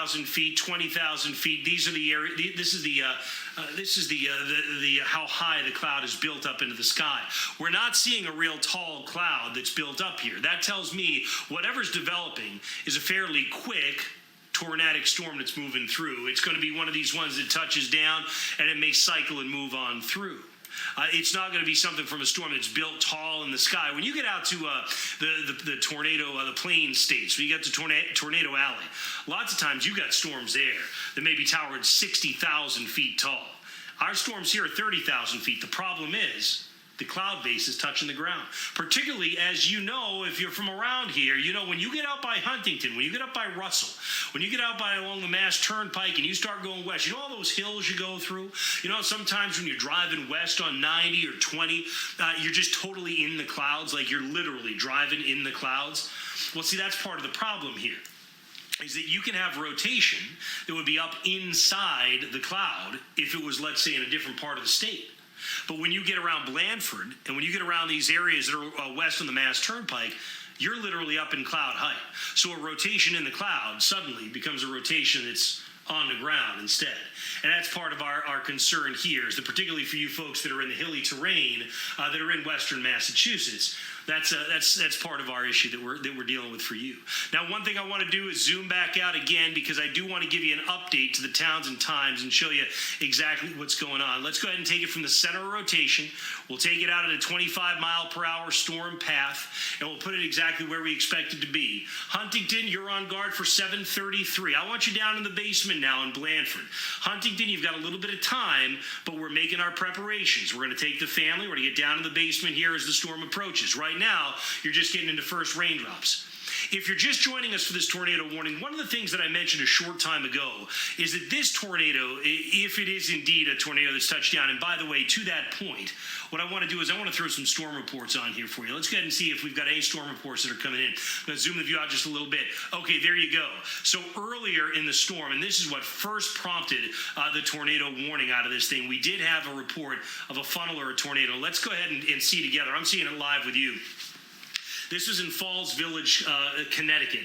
10,000 feet, 20,000 feet. These are the area. This is the how high the cloud is built up into the sky. We're not seeing a real tall cloud that's built up here. That tells me whatever's developing is a fairly quick tornadic storm that's moving through. It's going to be one of these ones that touches down and it may cycle and move on through. It's not going to be something from a storm that's built tall in the sky. When you get out to the tornado, the plain states, when you get to Tornado Alley, lots of times you got storms there that may be towered 60,000 feet tall. Our storms here are 30,000 feet. The problem is the cloud base is touching the ground. Particularly, as you know, if you're from around here, you know, when you get out by Huntington, when you get up by Russell, when you get out by along the Mass Turnpike and you start going west, you know all those hills you go through? You know, sometimes when you're driving west on 90 or 20, you're just totally in the clouds, like you're literally driving in the clouds. Well, see, that's part of the problem here, is that you can have rotation that would be up inside the cloud if it was, let's say, in a different part of the state. But when you get around Blandford, and when you get around these areas that are west on the Mass Turnpike, you're literally up in cloud height. So a rotation in the cloud suddenly becomes a rotation that's on the ground instead. And that's part of our concern here, is that particularly for you folks that are in the hilly terrain, that are in western Massachusetts, that's part of our issue that we're dealing with for you. Now, one thing I want to do is zoom back out again, because I do want to give you an update to the towns and times and show you exactly what's going on. Let's go ahead and take it from the center of rotation. We'll take it out at a 25-mile-per-hour storm path, and we'll put it exactly where we expect it to be. Huntington, you're on guard for 733. I want you down in the basement now in Blandford. Huntington, you've got a little bit of time, but we're making our preparations. We're going to take the family. We're going to get down in the basement here as the storm approaches. Right now, you're just getting into first raindrops. If you're just joining us for this tornado warning, one of the things that I mentioned a short time ago is that this tornado, if it is indeed a tornado that's touched down, and by the way, to that point, what I want to do is I want to throw some storm reports on here for you. Let's go ahead and see if we've got any storm reports that are coming in. I'm going to zoom the view out just a little bit. Okay, there you go. So earlier in the storm, and this is what first prompted the tornado warning out of this thing, we did have a report of a funnel or a tornado. Let's go ahead and see together. I'm seeing it live with you. This was in Falls Village, Connecticut.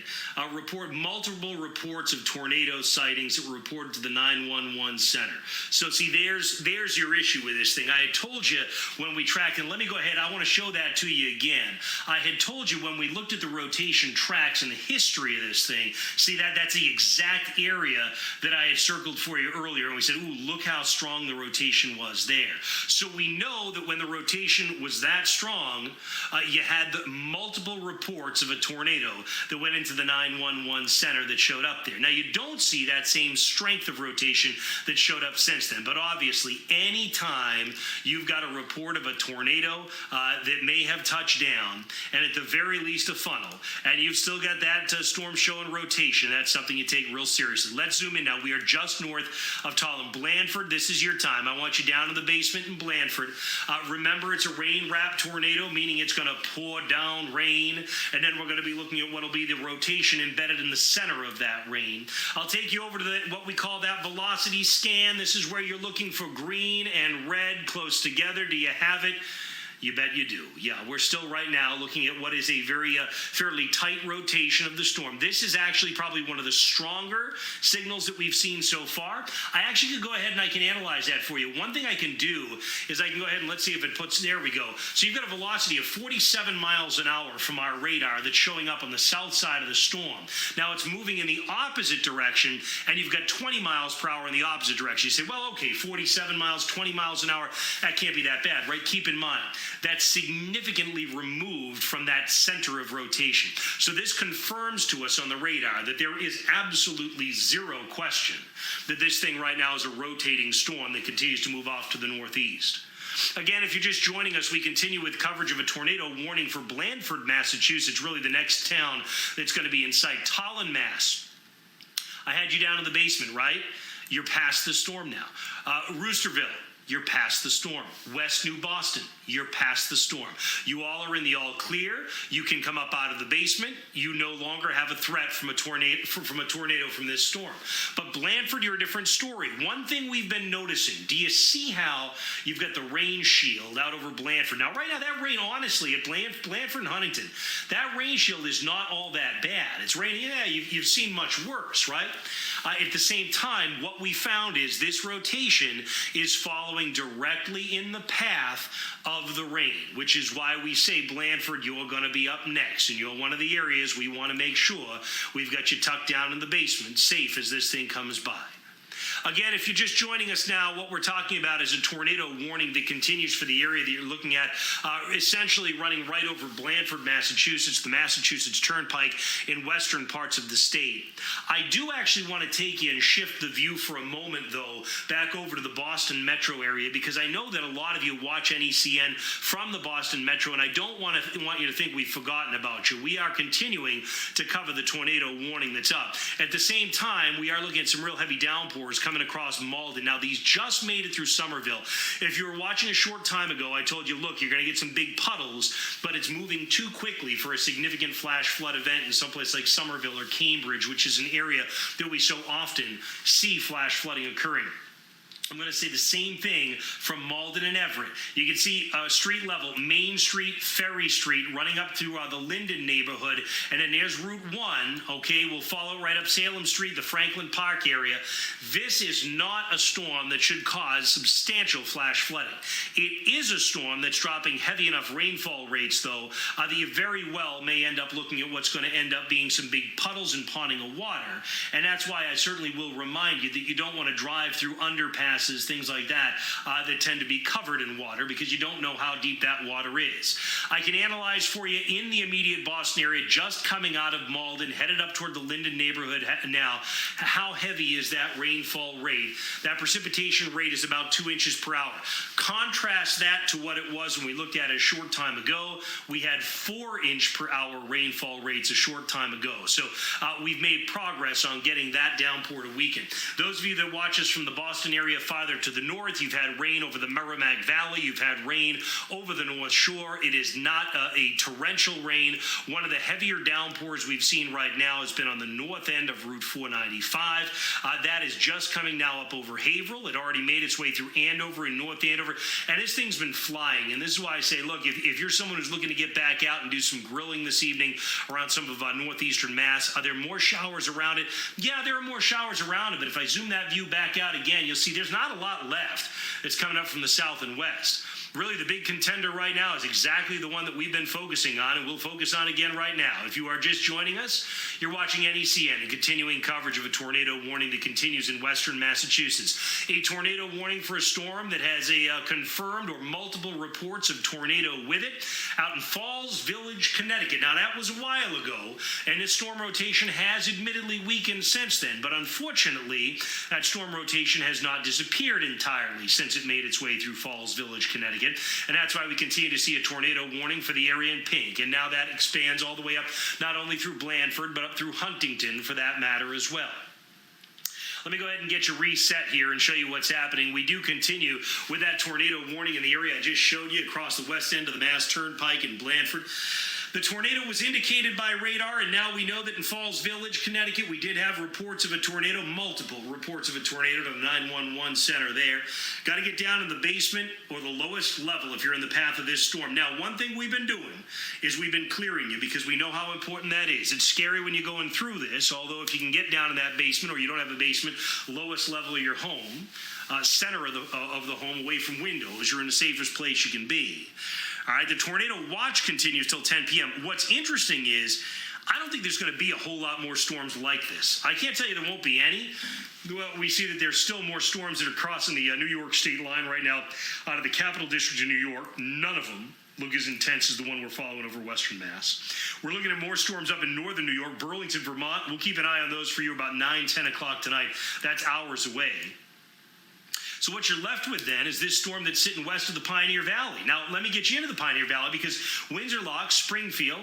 Multiple reports of tornado sightings that were reported to the 911 center. So see, there's your issue with this thing. I had told you when we tracked, and let me go ahead, I want to show that to you again. I had told you when we looked at the rotation tracks and the history of this thing, see that's the exact area that I had circled for you earlier, and we said, ooh, look how strong the rotation was there. So we know that when the rotation was that strong, you had the multiple reports of a tornado that went into the 911 center that showed up there. Now, you don't see that same strength of rotation that showed up since then, but obviously anytime you've got a report of a tornado that may have touched down, and at the very least a funnel, and you've still got that storm showing rotation, that's something you take real seriously. Let's zoom in now. We are just north of Tallinn. Blandford, this is your time. I want you down in the basement in Blandford. Remember, it's a rain-wrapped tornado, meaning it's going to pour down rain, and then we're going to be looking at what will be the rotation embedded in the center of that rain. I'll take you over to what we call that velocity scan. This is where you're looking for green and red close together. Do you have it? You bet you do. Yeah, we're still right now looking at what is a very fairly tight rotation of the storm. This is actually probably one of the stronger signals that we've seen so far. I actually could go ahead and I can analyze that for you. One thing I can do is I can go ahead and let's see if it puts, there we go. So you've got a velocity of 47 miles an hour from our radar that's showing up on the south side of the storm. Now it's moving in the opposite direction, and you've got 20 miles per hour in the opposite direction. You say, well, okay, 47 miles, 20 miles an hour, that can't be that bad, right? Keep in mind, that's significantly removed from that center of rotation. So this confirms to us on the radar that there is absolutely zero question that this thing right now is a rotating storm that continues to move off to the northeast. Again, if you're just joining us, we continue with coverage of a tornado warning for Blandford, Massachusetts, really the next town that's going to be in sight. Tallinn, Mass. I had you down in the basement, right? You're past the storm now. Roosterville. you're past the storm. West New Boston, you're past the storm. You all are in the all clear. You can come up out of the basement. You no longer have a threat from a tornado from this storm. But Blandford, you're a different story. One thing we've been noticing, do you see how you've got the rain shield out over Blandford? Now, right now, that rain, honestly, at Blandford and Huntington, that rain shield is not all that bad. It's raining, yeah, you've seen much worse, right? At the same time, what we found is this rotation is following directly in the path of the rain, which is why we say, Blandford, you're going to be up next, and you're one of the areas we want to make sure we've got you tucked down in the basement, safe as this thing comes by. Again, if you're just joining us now, what we're talking about is a tornado warning that continues for the area that you're looking at, essentially running right over Blandford, Massachusetts, the Massachusetts Turnpike in western parts of the state. I do actually want to take you and shift the view for a moment, though, back over to the Boston metro area, because I know that a lot of you watch NECN from the Boston metro, and I don't want you to think we've forgotten about you. We are continuing to cover the tornado warning that's up. At the same time, we are looking at some real heavy downpours coming across Malden. Now, these just made it through Somerville. If you were watching a short time ago, I told you, look, you're going to get some big puddles, but it's moving too quickly for a significant flash flood event in someplace like Somerville or Cambridge, which is an area that we so often see flash flooding occurring. I'm going to say the same thing from Malden and Everett. You can see street level, Main Street, Ferry Street, running up through the Linden neighborhood, and then there's Route 1, okay, we'll follow right up Salem Street, the Franklin Park area. This is not a storm that should cause substantial flash flooding. It is a storm that's dropping heavy enough rainfall rates, though, that you very well may end up looking at what's going to end up being some big puddles and ponding of water, and that's why I certainly will remind you that you don't want to drive through underpasses, things like that, that tend to be covered in water because you don't know how deep that water is. I can analyze for you in the immediate Boston area, just coming out of Malden, headed up toward the Linden neighborhood now, how heavy is that rainfall rate? That precipitation rate is about 2 inches per hour. Contrast that to what it was when we looked at it a short time ago. We had 4-inch per hour rainfall rates a short time ago. So we've made progress on getting that downpour to weaken. Those of you that watch us from the Boston area farther to the north, you've had rain over the Merrimack Valley, you've had rain over the North Shore. It is not a torrential rain. One of the heavier downpours we've seen right now has been on the north end of Route 495. That is just coming now up over Haverhill. It already made its way through Andover and North Andover, and this thing's been flying. And this is why I say, look, if you're someone who's looking to get back out and do some grilling this evening around some of northeastern Mass, are there more showers around it? Yeah, there are more showers around it, but if I zoom that view back out again, you'll see there's not a lot left that's coming up from the south and west. Really, the big contender right now is exactly the one that we've been focusing on, and we'll focus on again right now. If you are just joining us, you're watching NECN and continuing coverage of a tornado warning that continues in western Massachusetts. A tornado warning for a storm that has a confirmed or multiple reports of tornado with it out in Falls Village, Connecticut. Now, that was a while ago, and this storm rotation has admittedly weakened since then, but unfortunately, that storm rotation has not disappeared entirely since it made its way through Falls Village, Connecticut. And that's why we continue to see a tornado warning for the area in pink. And now that expands all the way up, not only through Blandford, but up through Huntington for that matter as well. Let me go ahead and get you reset here and show you what's happening. We do continue with that tornado warning in the area I just showed you across the west end of the Mass Turnpike in Blandford. The tornado was indicated by radar, and now we know that in Falls Village, Connecticut, we did have reports of a tornado, multiple reports of a tornado to the 911 center there. Got to get down in the basement or the lowest level if you're in the path of this storm. Now, one thing we've been doing is we've been clearing you because we know how important that is. It's scary when you're going through this, although if you can get down in that basement or you don't have a basement, lowest level of your home, center of the home away from windows, you're in the safest place you can be. All right, the tornado watch continues till 10 p.m. What's interesting is I don't think there's going to be a whole lot more storms like this. I can't tell you there won't be any. Well, we see that there's still more storms that are crossing the New York state line right now out of the Capital District of New York. None of them look as intense as the one we're following over Western Mass. We're looking at more storms up in northern New York, Burlington, Vermont. We'll keep an eye on those for you about 9, 10 o'clock tonight. That's hours away. So what you're left with then is this storm that's sitting west of the Pioneer Valley. Now, let me get you into the Pioneer Valley because Windsor Locks, Springfield,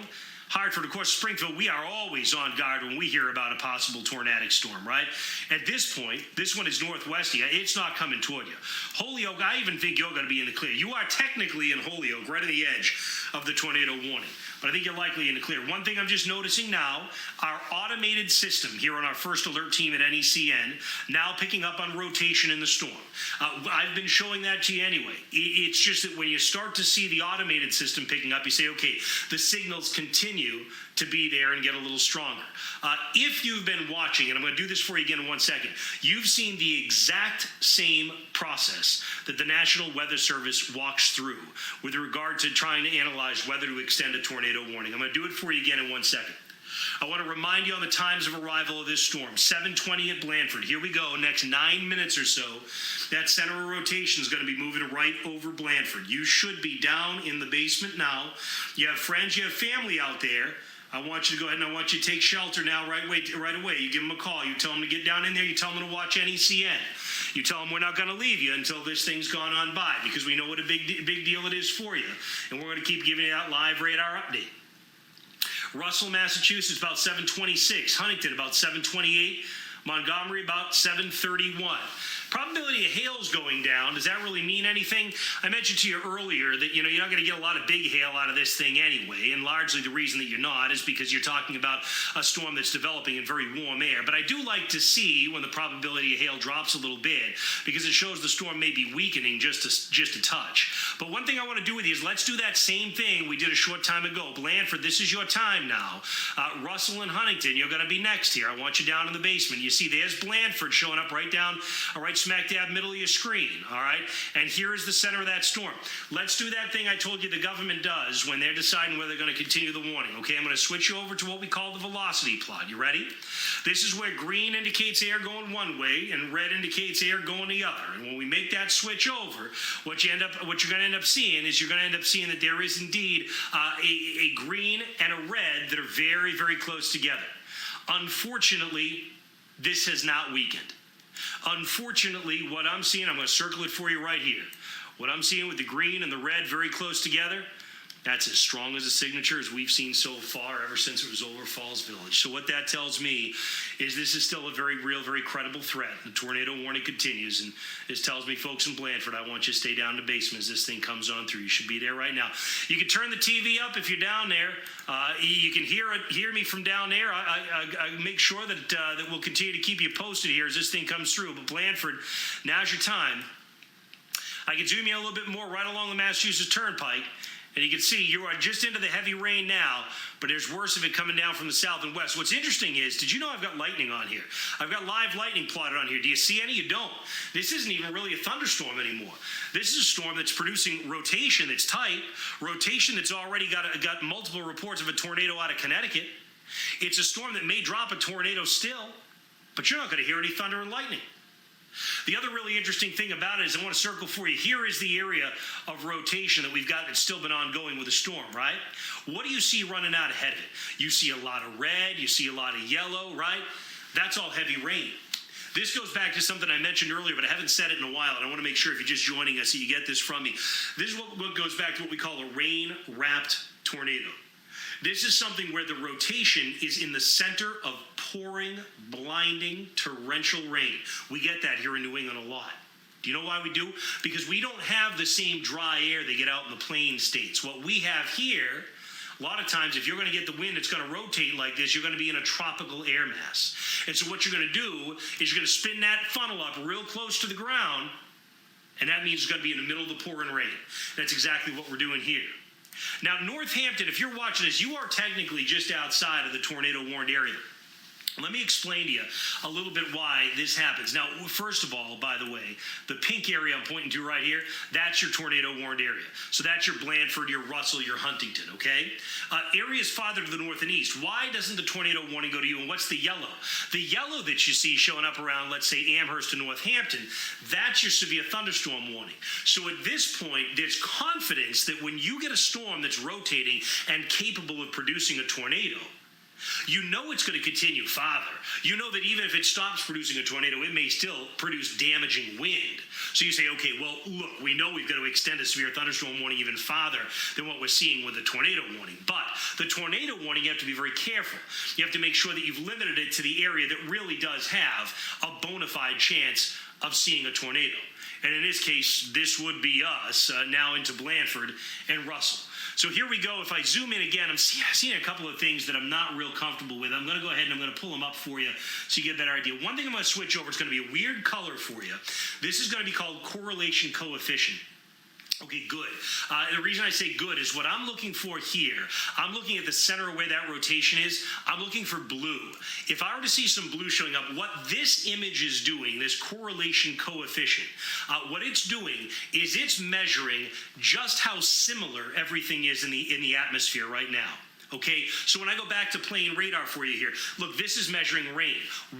Hartford, of course, Springfield, we are always on guard when we hear about a possible tornadic storm, right? At this point, this one is northwesty. It's not coming toward you. Holyoke, I even think you're going to be in the clear. You are technically in Holyoke, right on the edge of the tornado warning. But I think you're likely in the clear. One thing I'm just noticing now, our automated system here on our first alert team at NECN, now picking up on rotation in the storm. I've been showing that to you anyway. It's just that when you start to see the automated system picking up, you say, okay, the signals continue to be there and get a little stronger. If you've been watching, and I'm going to do this for you again in 1 second, you've seen the exact same process that the National Weather Service walks through with regard to trying to analyze whether to extend a tornado warning. I'm going to do it for you again in 1 second. I want to remind you on the times of arrival of this storm. 7:20 at Blandford. Here we go. Next 9 minutes or so, that center of rotation is going to be moving right over Blandford. You should be down in the basement now. You have friends, you have family out there. I want you to go ahead and I want you to take shelter now right away. You give them a call. You tell them to get down in there. You tell them to watch NECN. You tell them we're not going to leave you until this thing's gone on by because we know what a big deal it is for you. And we're going to keep giving you that live radar update. Russell, Massachusetts, about 7:26. Huntington, about 7:28. Montgomery, about 7:31. Probability of hail's going down. Does that really mean anything? I mentioned to you earlier that, you're not going to get a lot of big hail out of this thing anyway, and largely the reason that you're not is because you're talking about a storm that's developing in very warm air. But I do like to see when the probability of hail drops a little bit because it shows the storm may be weakening just a touch. But one thing I want to do with you is let's do that same thing we did a short time ago. Blandford, this is your time now. Russell and Huntington, you're going to be next here. I want you down in the basement. You see there's Blandford showing up right smack dab middle of your screen, all right? And here is the center of that storm. Let's do that thing I told you the government does when they're deciding whether they're going to continue the warning, okay? I'm going to switch you over to what we call the velocity plot. You ready? This is where green indicates air going one way and red indicates air going the other. And when we make that switch over, what you're going to end up seeing is you're going to end up seeing that there is indeed a green and a red that are very, very close together. Unfortunately, this has not weakened. Unfortunately, what I'm seeing, I'm going to circle it for you right here. What I'm seeing with the green and the red very close together, that's as strong as a signature as we've seen so far ever since it was over Falls Village. So what that tells me is this is still a very real, very credible threat. The tornado warning continues, and this tells me, folks in Blandford, I want you to stay down in the basement as this thing comes on through. You should be there right now. You can turn the TV up if you're down there. You can hear me from down there. I make sure that we'll continue to keep you posted here as this thing comes through. But Blandford, now's your time. I can zoom in a little bit more right along the Massachusetts Turnpike. And you can see you are just into the heavy rain now, but there's worse of it coming down from the south and west. What's interesting is, did you know I've got lightning on here? I've got live lightning plotted on here. Do you see any? You don't. This isn't even really a thunderstorm anymore. This is a storm that's producing rotation that's tight, rotation that's already got multiple reports of a tornado out of Connecticut. It's a storm that may drop a tornado still, but you're not going to hear any thunder and lightning. The other really interesting thing about it is I want to circle for you. Here is the area of rotation that we've got that's still been ongoing with the storm, right? What do you see running out ahead of it? You see a lot of red, you see a lot of yellow, right? That's all heavy rain. This goes back to something I mentioned earlier, but I haven't said it in a while, and I want to make sure if you're just joining us that you get this from me. This is what goes back to what we call a rain-wrapped tornado. This is something where the rotation is in the center of pouring, blinding, torrential rain. We get that here in New England a lot. Do you know why we do? Because we don't have the same dry air they get out in the plain states. What we have here, a lot of times, if you're going to get the wind that's going to rotate like this, you're going to be in a tropical air mass. And so what you're going to do is you're going to spin that funnel up real close to the ground, and that means it's going to be in the middle of the pouring rain. That's exactly what we're doing here. Now, Northampton, if you're watching this, you are technically just outside of the tornado-warned area. Let me explain to you a little bit why this happens. Now, first of all, by the way, the pink area I'm pointing to right here, that's your tornado-warned area. So that's your Blandford, your Russell, your Huntington, okay? Areas farther to the north and east, why doesn't the tornado warning go to you, and what's the yellow? The yellow that you see showing up around, let's say, Amherst and Northampton, that's your severe thunderstorm warning. So at this point, there's confidence that when you get a storm that's rotating and capable of producing a tornado, You know it's going to continue farther. You know that even if it stops producing a tornado, it may still produce damaging wind. So you say, okay, well, look, we know we've got to extend a severe thunderstorm warning even farther than what we're seeing with the tornado warning. But the tornado warning, you have to be very careful. You have to make sure that you've limited it to the area that really does have a bona fide chance of seeing a tornado. And in this case, this would be us now into Blandford and Russell. So here we go. If I zoom in again, I'm seeing a couple of things that I'm not real comfortable with. I'm going to go ahead and I'm going to pull them up for you so you get a better idea. One thing I'm going to switch over, it's going to be a weird color for you. This is going to be called correlation coefficient. Okay, good. The reason I say good is what I'm looking for here, I'm looking at the center of where that rotation is. I'm looking for blue. If I were to see some blue showing up, what this image is doing, this correlation coefficient, what it's doing is it's measuring just how similar everything is in the atmosphere right now. Okay, so when I go back to plane radar for you here, look, this is measuring rain.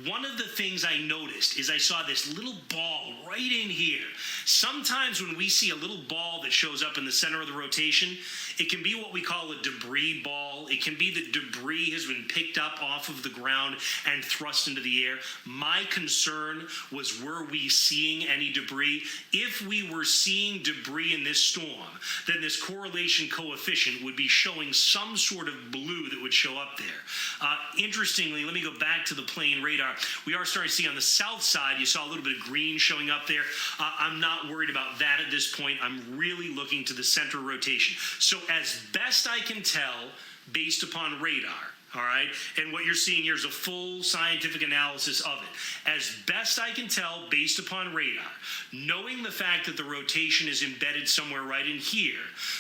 One of the things I noticed is I saw this little ball right in here. Sometimes when we see a little ball that shows up in the center of the rotation, it can be what we call a debris ball. It can be that debris has been picked up off of the ground and thrust into the air. My concern was, were we seeing any debris? If we were seeing debris in this storm, then this correlation coefficient would be showing some sort of blue that would show up there. Interestingly, let me go back to the plane radar. We are starting to see on the south side, you saw a little bit of green showing up there. I'm not worried about that at this point. I'm really looking to the center rotation. So as best I can tell, based upon radar, all right, and what you're seeing here is a full scientific analysis of it. As best I can tell, based upon radar, knowing the fact that the rotation is embedded somewhere right in here,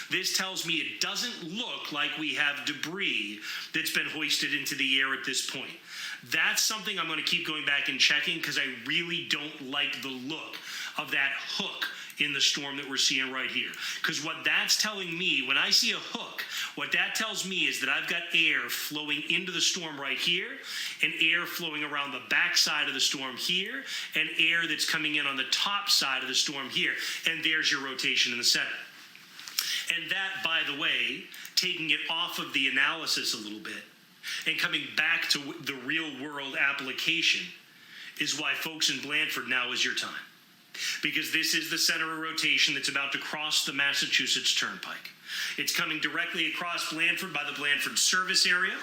this tells me it doesn't look like we have debris that's been hoisted into the air at this point. That's something I'm going to keep going back and checking, because I really don't like the look of that hook in the storm that we're seeing right here. Because what that's telling me, when I see a hook, what that tells me is that I've got air flowing into the storm right here, and air flowing around the back side of the storm here, and air that's coming in on the top side of the storm here. And there's your rotation in the center. And that, by the way, taking it off of the analysis a little bit and coming back to the real world application, is why, folks, in Blandford, now is your time. Because this is the center of rotation that's about to cross the Massachusetts Turnpike. It's coming directly across Blandford by the Blandford service area.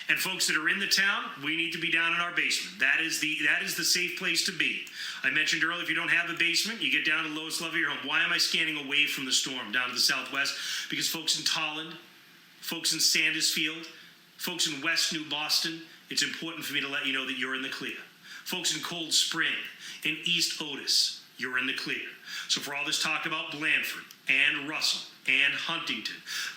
And folks that are in the town, we need to be down in our basement. That is the safe place to be. I mentioned earlier, if you don't have a basement, you get down to the lowest level of your home. Why am I scanning away from the storm down to the southwest? Because folks in Tolland, folks in Sandusfield, folks in West New Boston, it's important for me to let you know that you're in the clear. Folks in Cold Spring, in East Otis, you're in the clear. So for all this talk about Blandford and Russell and Huntington,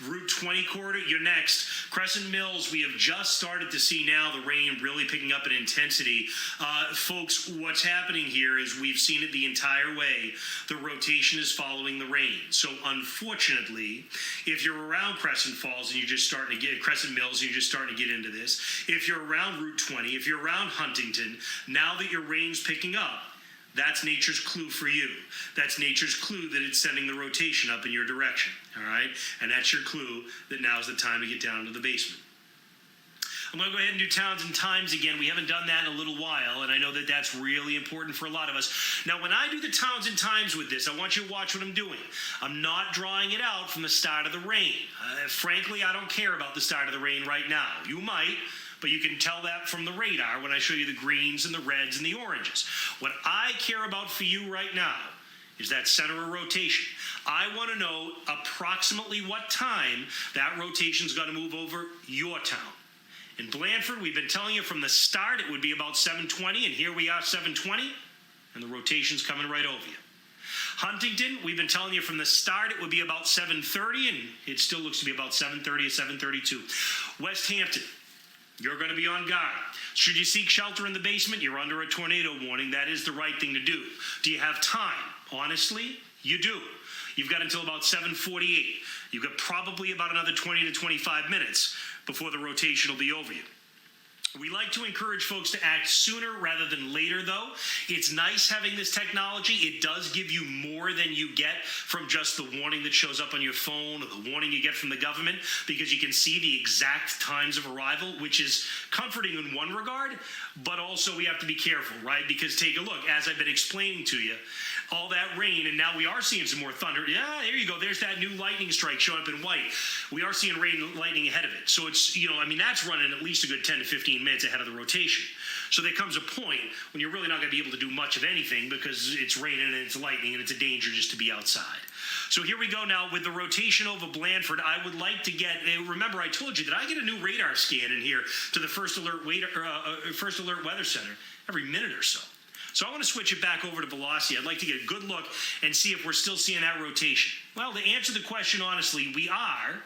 Route 20 corridor, you're next. Crescent Mills, we have just started to see now the rain really picking up in intensity. Folks, what's happening here is we've seen it the entire way. The rotation is following the rain. So unfortunately, if you're around Crescent Falls and you're just starting to get Crescent Mills and you're just starting to get into this, if you're around Route 20, if you're around Huntington, now that your rain's picking up, that's nature's clue for you. That's nature's clue that it's sending the rotation up in your direction, all right? And that's your clue that now's the time to get down to the basement. I'm going to go ahead and do towns and times again. We haven't done that in a little while, and I know that that's really important for a lot of us. Now, when I do the towns and times with this, I want you to watch what I'm doing. I'm not drawing it out from the start of the rain. Frankly, I don't care about the start of the rain right now. You might, but you can tell that from the radar when I show you the greens and the reds and the oranges. What I care about for you right now is that center of rotation. I want to know approximately what time that rotation's got to move over your town. In Blandford, we've been telling you from the start it would be about 7:20, and here we are 7:20, and the rotation's coming right over you. Huntington, we've been telling you from the start it would be about 7:30, and it still looks to be about 7:30 or 7:32. West Hampton, you're going to be on guard. Should you seek shelter in the basement, you're under a tornado warning. That is the right thing to do. Do you have time? Honestly, you do. You've got until about 7:48. You've got probably about another 20 to 25 minutes before the rotation will be over you. We like to encourage folks to act sooner rather than later, though. It's nice having this technology. It does give you more than you get from just the warning that shows up on your phone or the warning you get from the government, because you can see the exact times of arrival, which is comforting in one regard, but also we have to be careful, right? Because take a look, as I've been explaining to you, all that rain, and now we are seeing some more thunder. Yeah, there you go. There's that new lightning strike showing up in white. We are seeing rain and lightning ahead of it. So it's, that's running at least a good 10 to 15 minutes ahead of the rotation. So there comes a point when you're really not going to be able to do much of anything because it's raining and it's lightning and it's a danger just to be outside. So here we go now with the rotation over Blandford. I would like to get, remember I told you that I get a new radar scan in here to the First Alert Weather Center every minute or so. So I want to switch it back over to velocity. I'd like to get a good look and see if we're still seeing that rotation. Well, to answer the question honestly, we are.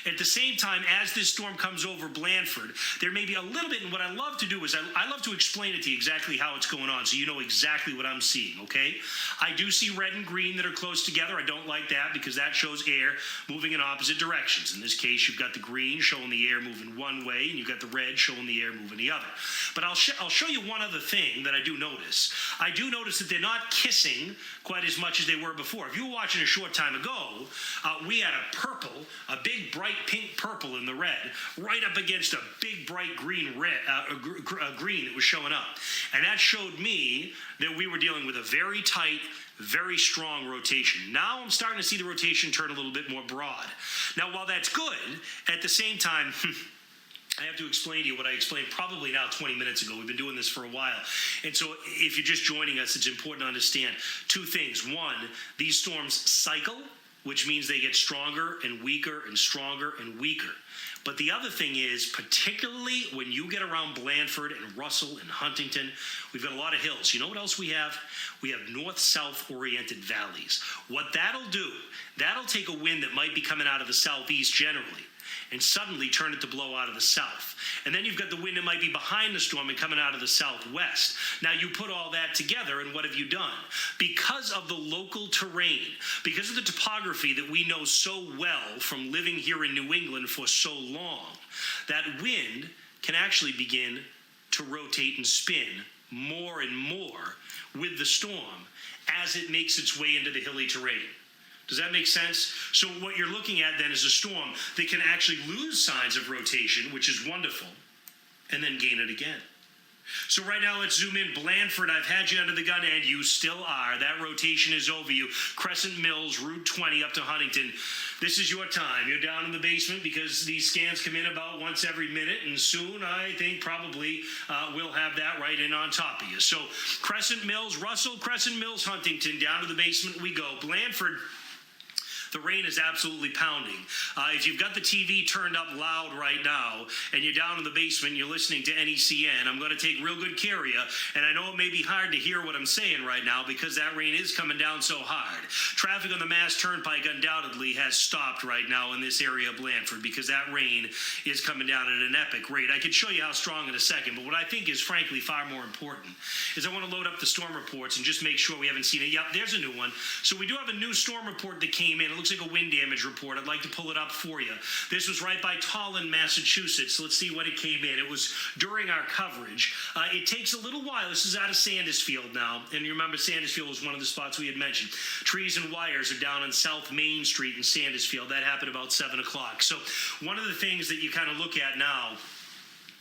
At the same time, as this storm comes over Blandford, there may be a little bit, and what I love to do is I love to explain it to you exactly how it's going on so you know exactly what I'm seeing, okay? I do see red and green that are close together. I don't like that because that shows air moving in opposite directions. In this case, you've got the green showing the air moving one way, and you've got the red showing the air moving the other. But I'll show you one other thing that I do notice. I do notice that they're not kissing quite as much as they were before. If you were watching a short time ago, we had a purple, a big bright pink purple in the red, right up against a big bright green green that was showing up. And that showed me that we were dealing with a very tight, very strong rotation. Now I'm starting to see the rotation turn a little bit more broad. Now, while that's good, at the same time, I have to explain to you what I explained probably now 20 minutes ago. We've been doing this for a while. And so if you're just joining us, it's important to understand two things. One, these storms cycle, which means they get stronger and weaker and stronger and weaker. But the other thing is, particularly when you get around Blandford and Russell and Huntington, we've got a lot of hills. You know what else we have? We have north-south oriented valleys. What that'll do, that'll take a wind that might be coming out of the southeast generally and suddenly turn it to blow out of the south. And then you've got the wind that might be behind the storm and coming out of the southwest. Now you put all that together, and what have you done? Because of the local terrain, because of the topography that we know so well from living here in New England for so long, that wind can actually begin to rotate and spin more and more with the storm as it makes its way into the hilly terrain. Does that make sense? So what you're looking at then is a storm that can actually lose signs of rotation, which is wonderful, and then gain it again. So right now, let's zoom in. Blandford, I've had you under the gun, and you still are. That rotation is over you. Crescent Mills, Route 20 up to Huntington. This is your time. You're down in the basement because these scans come in about once every minute, and soon, I think, probably we'll have that right in on top of you. So Crescent Mills, Russell, Crescent Mills, Huntington, down to the basement we go. Blandford, the rain is absolutely pounding. If you've got the TV turned up loud right now and you're down in the basement and you're listening to Necn, I'm going to take real good care of you. And I know it may be hard to hear what I'm saying right now because that rain is coming down so hard. Traffic on the Mass Turnpike undoubtedly has stopped right now in this area of Blandford because that rain is coming down at an epic rate. I could show you how strong in a second, but what I think is frankly far more important is I want to load up the storm reports and just make sure we haven't seen it. Yep, there's a new one. So we do have a new storm report that came in. It looks like a wind damage report. I'd like to pull it up for you. This was right by Tolland, Massachusetts. Let's see when it came in. It was during our coverage. It takes a little while. This is out of Sandusfield now. And you remember Sandusfield was one of the spots we had mentioned. Trees and wires are down on South Main Street in Sandusfield. That happened about 7 o'clock. So one of the things that you kind of look at now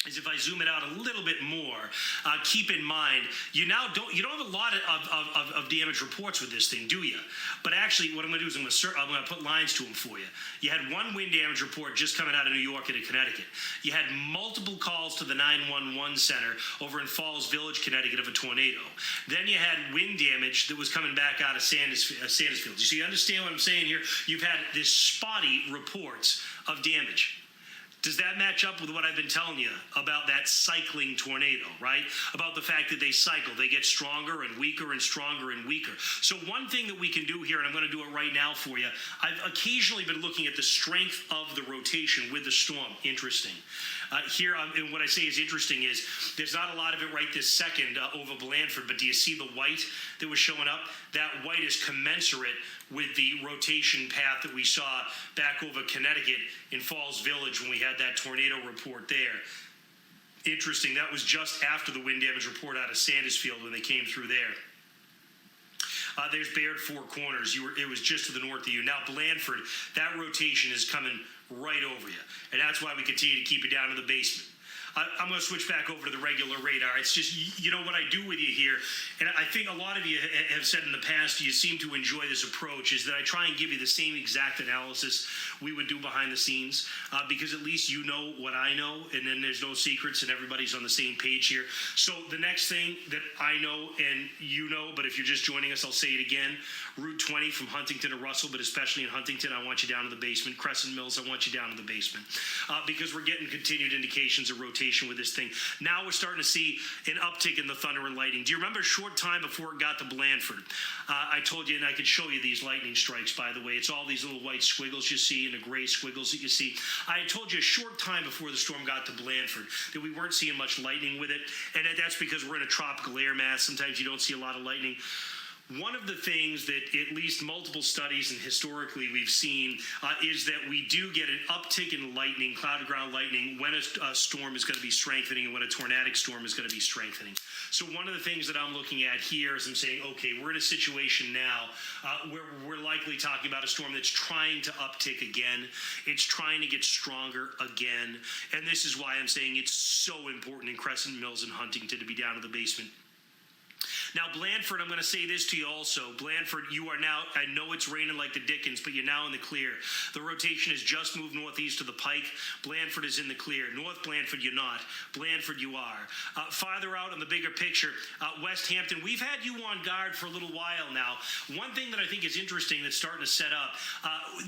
is if I zoom it out a little bit more, keep in mind, you don't have a lot of damage reports with this thing, do you? But actually, what I'm going to do is I'm going to put lines to them for you. You had one wind damage report just coming out of New York and Connecticut. You had multiple calls to the 911 center over in Falls Village, Connecticut, of a tornado. Then you had wind damage that was coming back out of Sandusfield. So you understand what I'm saying here? You've had this spotty reports of damage. Does that match up with what I've been telling you about that cycling tornado, right? About the fact that they cycle. They get stronger and weaker and stronger and weaker. So one thing that we can do here, and I'm going to do it right now for you, I've occasionally been looking at the strength of the rotation with the storm. Interesting. Here, and what I say is interesting is there's not a lot of it right this second over Blandford, but do you see the white that was showing up? That white is commensurate with the rotation path that we saw back over Connecticut in Falls Village when we had that tornado report there. Interesting. That was just after the wind damage report out of Sandusfield when they came through there. There's Baird Four Corners. It was just to the north of you. Now Blandford, that rotation is coming right over you. And that's why we continue to keep you down in the basement. I'm going to switch back over to the regular radar. It's just, you know what I do with you here, and I think a lot of you have said in the past you seem to enjoy this approach, is that I try and give you the same exact analysis we would do behind the scenes, because at least you know what I know, and then there's no secrets, and everybody's on the same page here. So the next thing that I know and you know, but if you're just joining us, I'll say it again, Route 20 from Huntington to Russell, but especially in Huntington, I want you down in the basement. Crescent Mills, I want you down in the basement, because we're getting continued indications of rotation with this thing. Now we're starting to see an uptick in the thunder and lightning. Do you remember a short time before it got to Blandford? I told you, and I could show you these lightning strikes, by the way. It's all these little white squiggles you see and the gray squiggles that you see. I had told you a short time before the storm got to Blandford that we weren't seeing much lightning with it, and that's because we're in a tropical air mass. Sometimes you don't see a lot of lightning. One of the things that at least multiple studies and historically we've seen is that we do get an uptick in lightning, cloud-to-ground lightning, when a storm is going to be strengthening and when a tornadic storm is going to be strengthening. So one of the things that I'm looking at here is I'm saying, okay, we're in a situation now where we're likely talking about a storm that's trying to uptick again. It's trying to get stronger again. And this is why I'm saying it's so important in Crescent Mills and Huntington to be down in the basement. Now, Blandford, I'm going to say this to you also. Blandford, you are now, I know it's raining like the Dickens, but you're now in the clear. The rotation has just moved northeast to the Pike. Blandford is in the clear. North Blandford, you're not. Blandford, you are. Farther out on the bigger picture, West Hampton, we've had you on guard for a little while now. One thing that I think is interesting that's starting to set up,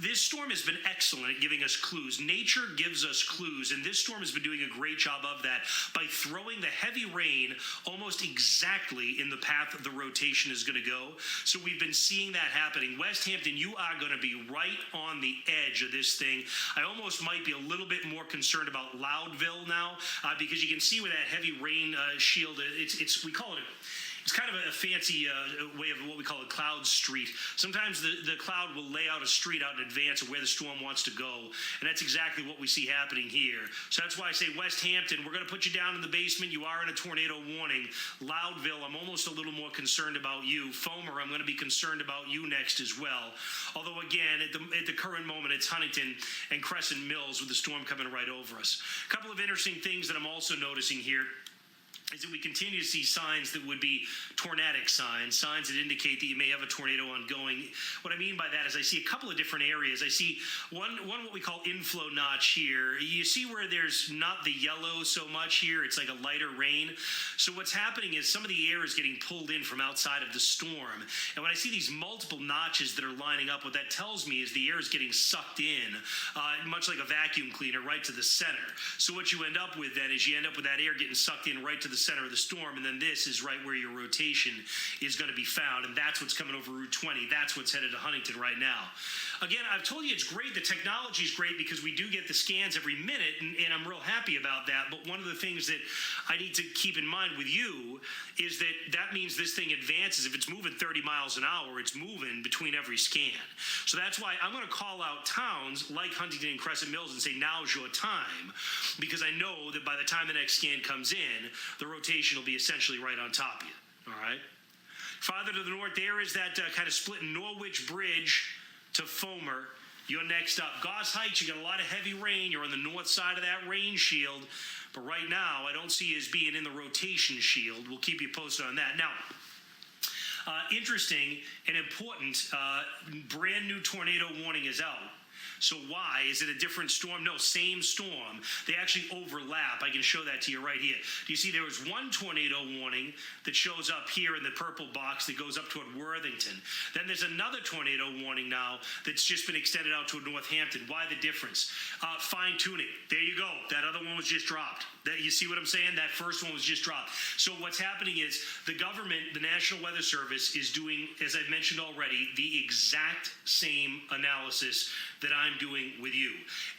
this storm has been excellent at giving us clues. Nature gives us clues, and this storm has been doing a great job of that by throwing the heavy rain almost exactly in the path the rotation is going to go. So we've been seeing that happening. West Hampton, you are going to be right on the edge of this thing. I almost might be a little bit more concerned about Loudville now, because you can see with that heavy rain shield, we call it it's kind of a fancy way of what we call a cloud street. Sometimes the cloud will lay out a street out in advance of where the storm wants to go, and that's exactly what we see happening here. So that's why I say West Hampton, we're going to put you down in the basement. You are in a tornado warning. Loudville, I'm almost a little more concerned about you. Foamer, I'm going to be concerned about you next as well. Although, again, at the current moment, it's Huntington and Crescent Mills with the storm coming right over us. A couple of interesting things that I'm also noticing here is that we continue to see signs that would be tornadic signs that indicate that you may have a tornado ongoing. What I mean by that is I see a couple of different areas. I see one what we call inflow notch here. You see where there's not the yellow so much here. It's like a lighter rain. So what's happening is some of the air is getting pulled in from outside of the storm. And when I see these multiple notches that are lining up, what that tells me is the air is getting sucked in, much like a vacuum cleaner, right to the center. So what you end up with then is you end up with that air getting sucked in right to the center of the storm, and then this is right where your rotation is going to be found, and that's what's coming over Route 20. That's what's headed to Huntington right now. Again, I've told you it's great. The technology is great because we do get the scans every minute, and I'm real happy about that. But one of the things that I need to keep in mind with you is that means this thing advances. If it's moving 30 miles an hour, it's moving between every scan. So that's why I'm going to call out towns like Huntington and Crescent Mills and say, now's your time, because I know that by the time the next scan comes in, the rotation will be essentially right on top of you. All right? Farther to the north, there is that kind of split in Norwich Bridge to Foamer. You're next up. Goss Heights, you got a lot of heavy rain. You're on the north side of that rain shield. But right now, I don't see you as being in the rotation shield. We'll keep you posted on that. Now, interesting and important, brand new tornado warning is out. So why? Is it a different storm? No, same storm. They actually overlap. I can show that to you right here. Do you see there was one tornado warning that shows up here in the purple box that goes up toward Worthington. Then there's another tornado warning now that's just been extended out toward Northampton. Why the difference? Fine tuning. There you go. That other one was just dropped. You see what I'm saying? That first one was just dropped. So what's happening is the government, the National Weather Service, is doing, as I've mentioned already, the exact same analysis that I'm I'm doing with you.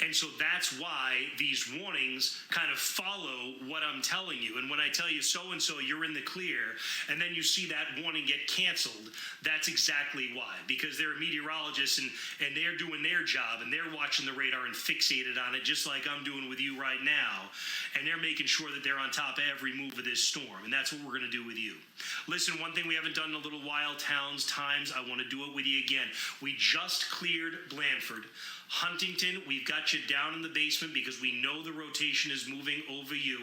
And so that's why these warnings kind of follow what I'm telling you. And when I tell you so-and-so, you're in the clear, and then you see that warning get canceled, that's exactly why. Because they're meteorologists, and they're doing their job, and they're watching the radar and fixated on it, just like I'm doing with you right now. And they're making sure that they're on top of every move of this storm. And that's what we're going to do with you. Listen, one thing we haven't done in a little while, towns, times, I want to do it with you again. We just cleared Blandford. Huntington, we've got you down in the basement because we know the rotation is moving over you.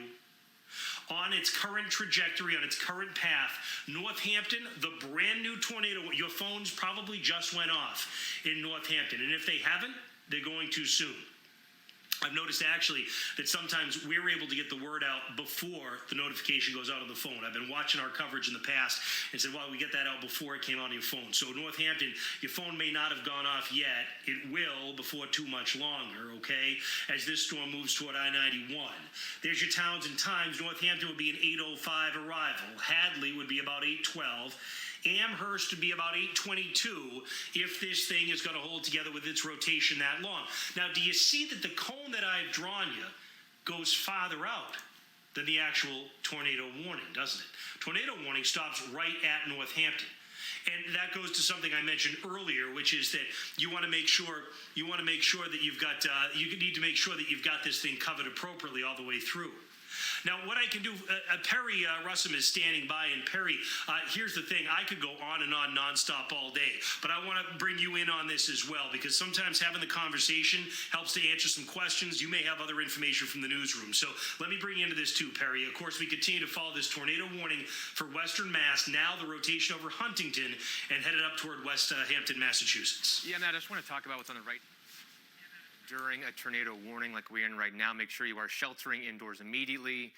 On its current trajectory, on its current path, Northampton, the brand new tornado, your phones probably just went off in Northampton. And if they haven't, they're going to soon. I've noticed actually that sometimes we're able to get the word out before the notification goes out on the phone. I've been watching our coverage in the past and said, well, we get that out before it came out on your phone. So Northampton, your phone may not have gone off yet. It will before too much longer, okay, as this storm moves toward I-91. There's your towns and times. Northampton would be an 8:05 arrival. Hadley would be about 8:12. Amherst to be about 8:22 if this thing is going to hold together with its rotation that long. Now, do you see that the cone that I've drawn you goes farther out than the actual tornado warning, doesn't it? Tornado warning stops right at Northampton. And that goes to something I mentioned earlier, which is that you want to make sure that you've got you need to make sure that you've got this thing covered appropriately all the way through. Now, what I can do, Perry Russum is standing by, and Perry, here's the thing. I could go on and on nonstop all day, but I want to bring you in on this as well, because sometimes having the conversation helps to answer some questions. You may have other information from the newsroom. So let me bring you into this too, Perry. Of course, we continue to follow this tornado warning for Western Mass, now the rotation over Huntington, and headed up toward West Hampton, Massachusetts. Yeah, Matt, I just want to talk about what's on the right. During a tornado warning like we're in right now, make sure you are sheltering indoors immediately.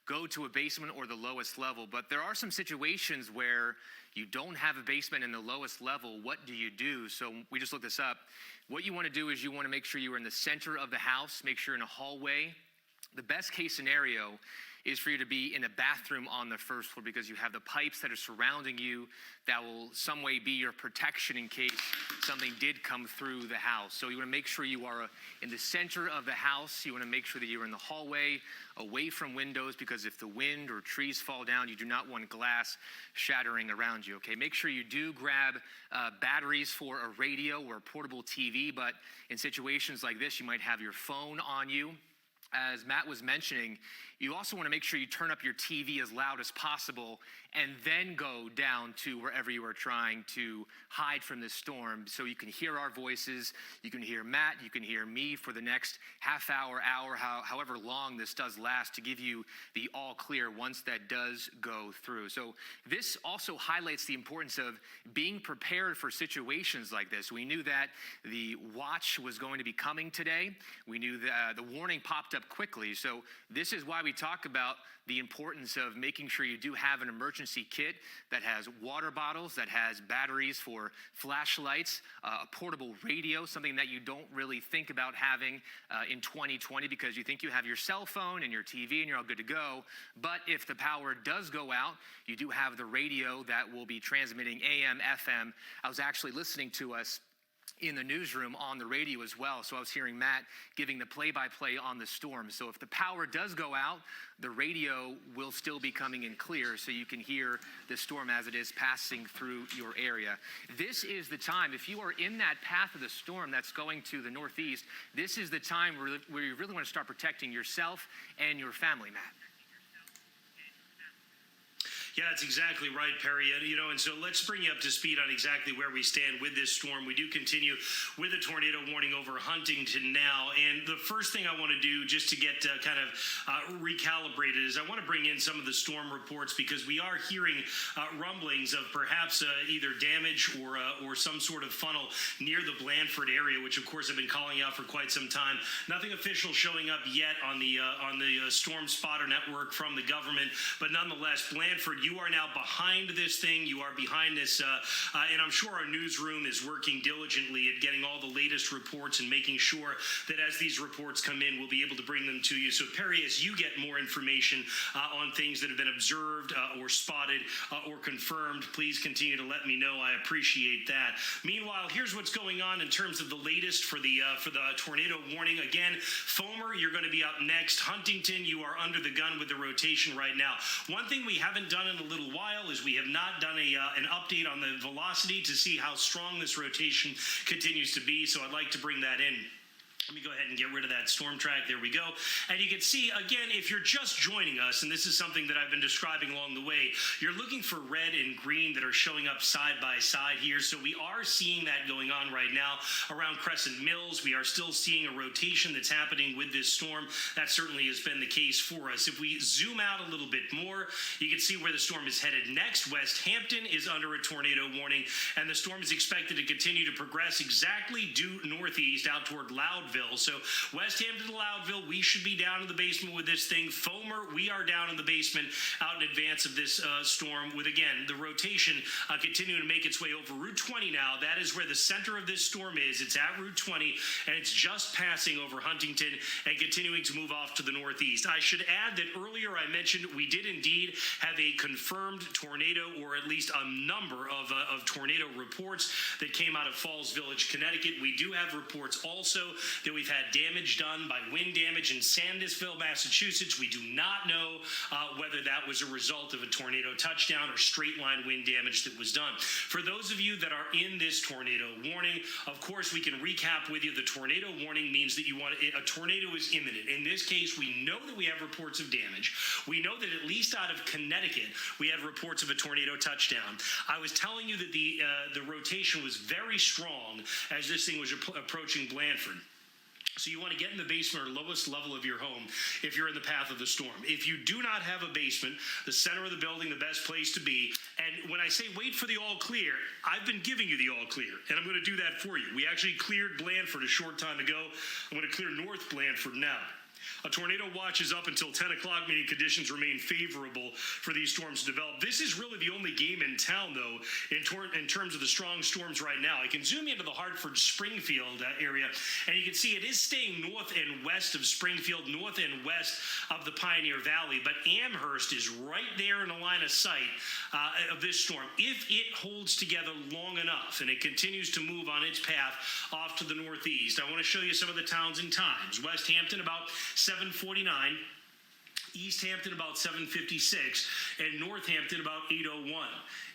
Go to a basement or the lowest level. But there are some situations where you don't have a basement in the lowest level. What do you do? So we just looked this up. What you want to do is you want to make sure you are in the center of the house, make sure you're in a hallway. The best case scenario is for you to be in a bathroom on the first floor, because you have the pipes that are surrounding you that will some way be your protection in case something did come through the house. So you want to make sure you are in the center of the house. You want to make sure that you're in the hallway, away from windows, because if the wind or trees fall down, you do not want glass shattering around you, okay? Make sure you do grab batteries for a radio or a portable TV, but in situations like this, you might have your phone on you. As Matt was mentioning, you also want to make sure you turn up your TV as loud as possible and then go down to wherever you are trying to hide from this storm, so you can hear our voices, you can hear Matt, you can hear me for the next half hour, however long this does last, to give you the all clear once that does go through. So this also highlights the importance of being prepared for situations like this. We knew that the watch was going to be coming today. We knew that the warning popped up quickly. So this is why we talk about the importance of making sure you do have an emergency kit that has water bottles, that has batteries for flashlights, a portable radio, something that you don't really think about having in 2020 because you think you have your cell phone and your TV and you're all good to go. But if the power does go out, you do have the radio that will be transmitting AM, FM. I was actually listening to us in the newsroom on the radio as well. So I was hearing Matt giving the play-by-play on the storm. So if the power does go out, the radio will still be coming in clear so you can hear the storm as it is passing through your area. This is the time, if you are in that path of the storm that's going to the northeast, this is the time where you really want to start protecting yourself and your family, Matt. Yeah, that's exactly right, Perry. And so let's bring you up to speed on exactly where we stand with this storm. We do continue with a tornado warning over Huntington now. And the first thing I want to do, just to get kind of recalibrated, is I want to bring in some of the storm reports, because we are hearing rumblings of perhaps either damage or some sort of funnel near the Blandford area, which of course I've been calling out for quite some time. Nothing official showing up yet on the storm spotter network from the government, but nonetheless, Blandford, you are now behind this thing. You are behind this, and I'm sure our newsroom is working diligently at getting all the latest reports and making sure that as these reports come in, we'll be able to bring them to you. So, Perry, as you get more information on things that have been observed or spotted or confirmed, please continue to let me know. I appreciate that. Meanwhile, here's what's going on in terms of the latest for the tornado warning. Again, Foamer, you're going to be up next. Huntington, you are under the gun with the rotation right now. One thing we haven't done in a little while is we have not done an update on the velocity to see how strong this rotation continues to be. So I'd like to bring that in. Let me go ahead and get rid of that storm track. There we go. And you can see, again, if you're just joining us, and this is something that I've been describing along the way, you're looking for red and green that are showing up side by side here. So we are seeing that going on right now around Crescent Mills. We are still seeing a rotation that's happening with this storm. That certainly has been the case for us. If we zoom out a little bit more, you can see where the storm is headed next. West Hampton is under a tornado warning, and the storm is expected to continue to progress exactly due northeast out toward Loudville. So West Hampton to Loudville, we should be down in the basement with this thing. Foamer, we are down in the basement out in advance of this storm with, again, the rotation continuing to make its way over Route 20 now. That is where the center of this storm is. It's at Route 20, and it's just passing over Huntington and continuing to move off to the northeast. I should add that earlier I mentioned we did indeed have a confirmed tornado, or at least a number of tornado reports that came out of Falls Village, Connecticut. We do have reports also that we've had damage done by wind damage in Sandusville, Massachusetts. We do not know whether that was a result of a tornado touchdown or straight line wind damage that was done. For those of you that are in this tornado warning, of course, we can recap with you. The tornado warning means that a tornado is imminent. In this case, we know that we have reports of damage. We know that at least out of Connecticut, we had reports of a tornado touchdown. I was telling you that the rotation was very strong as this thing was approaching Blandford. So you want to get in the basement or lowest level of your home if you're in the path of the storm. If you do not have a basement, the center of the building, the best place to be. And when I say wait for the all clear, I've been giving you the all clear, and I'm going to do that for you. We actually cleared Blandford a short time ago. I'm going to clear North Blandford now. A tornado watch is up until 10 o'clock, meaning conditions remain favorable for these storms to develop. This is really the only game in town, though, in terms of the strong storms right now. I can zoom into the Hartford-Springfield area, and you can see it is staying north and west of Springfield, north and west of the Pioneer Valley, but Amherst is right there in the line of sight of this storm. If it holds together long enough and it continues to move on its path off to the northeast, I want to show you some of the towns and times. West Hampton about 7:49, East Hampton about 7:56, and Northampton about 8:01.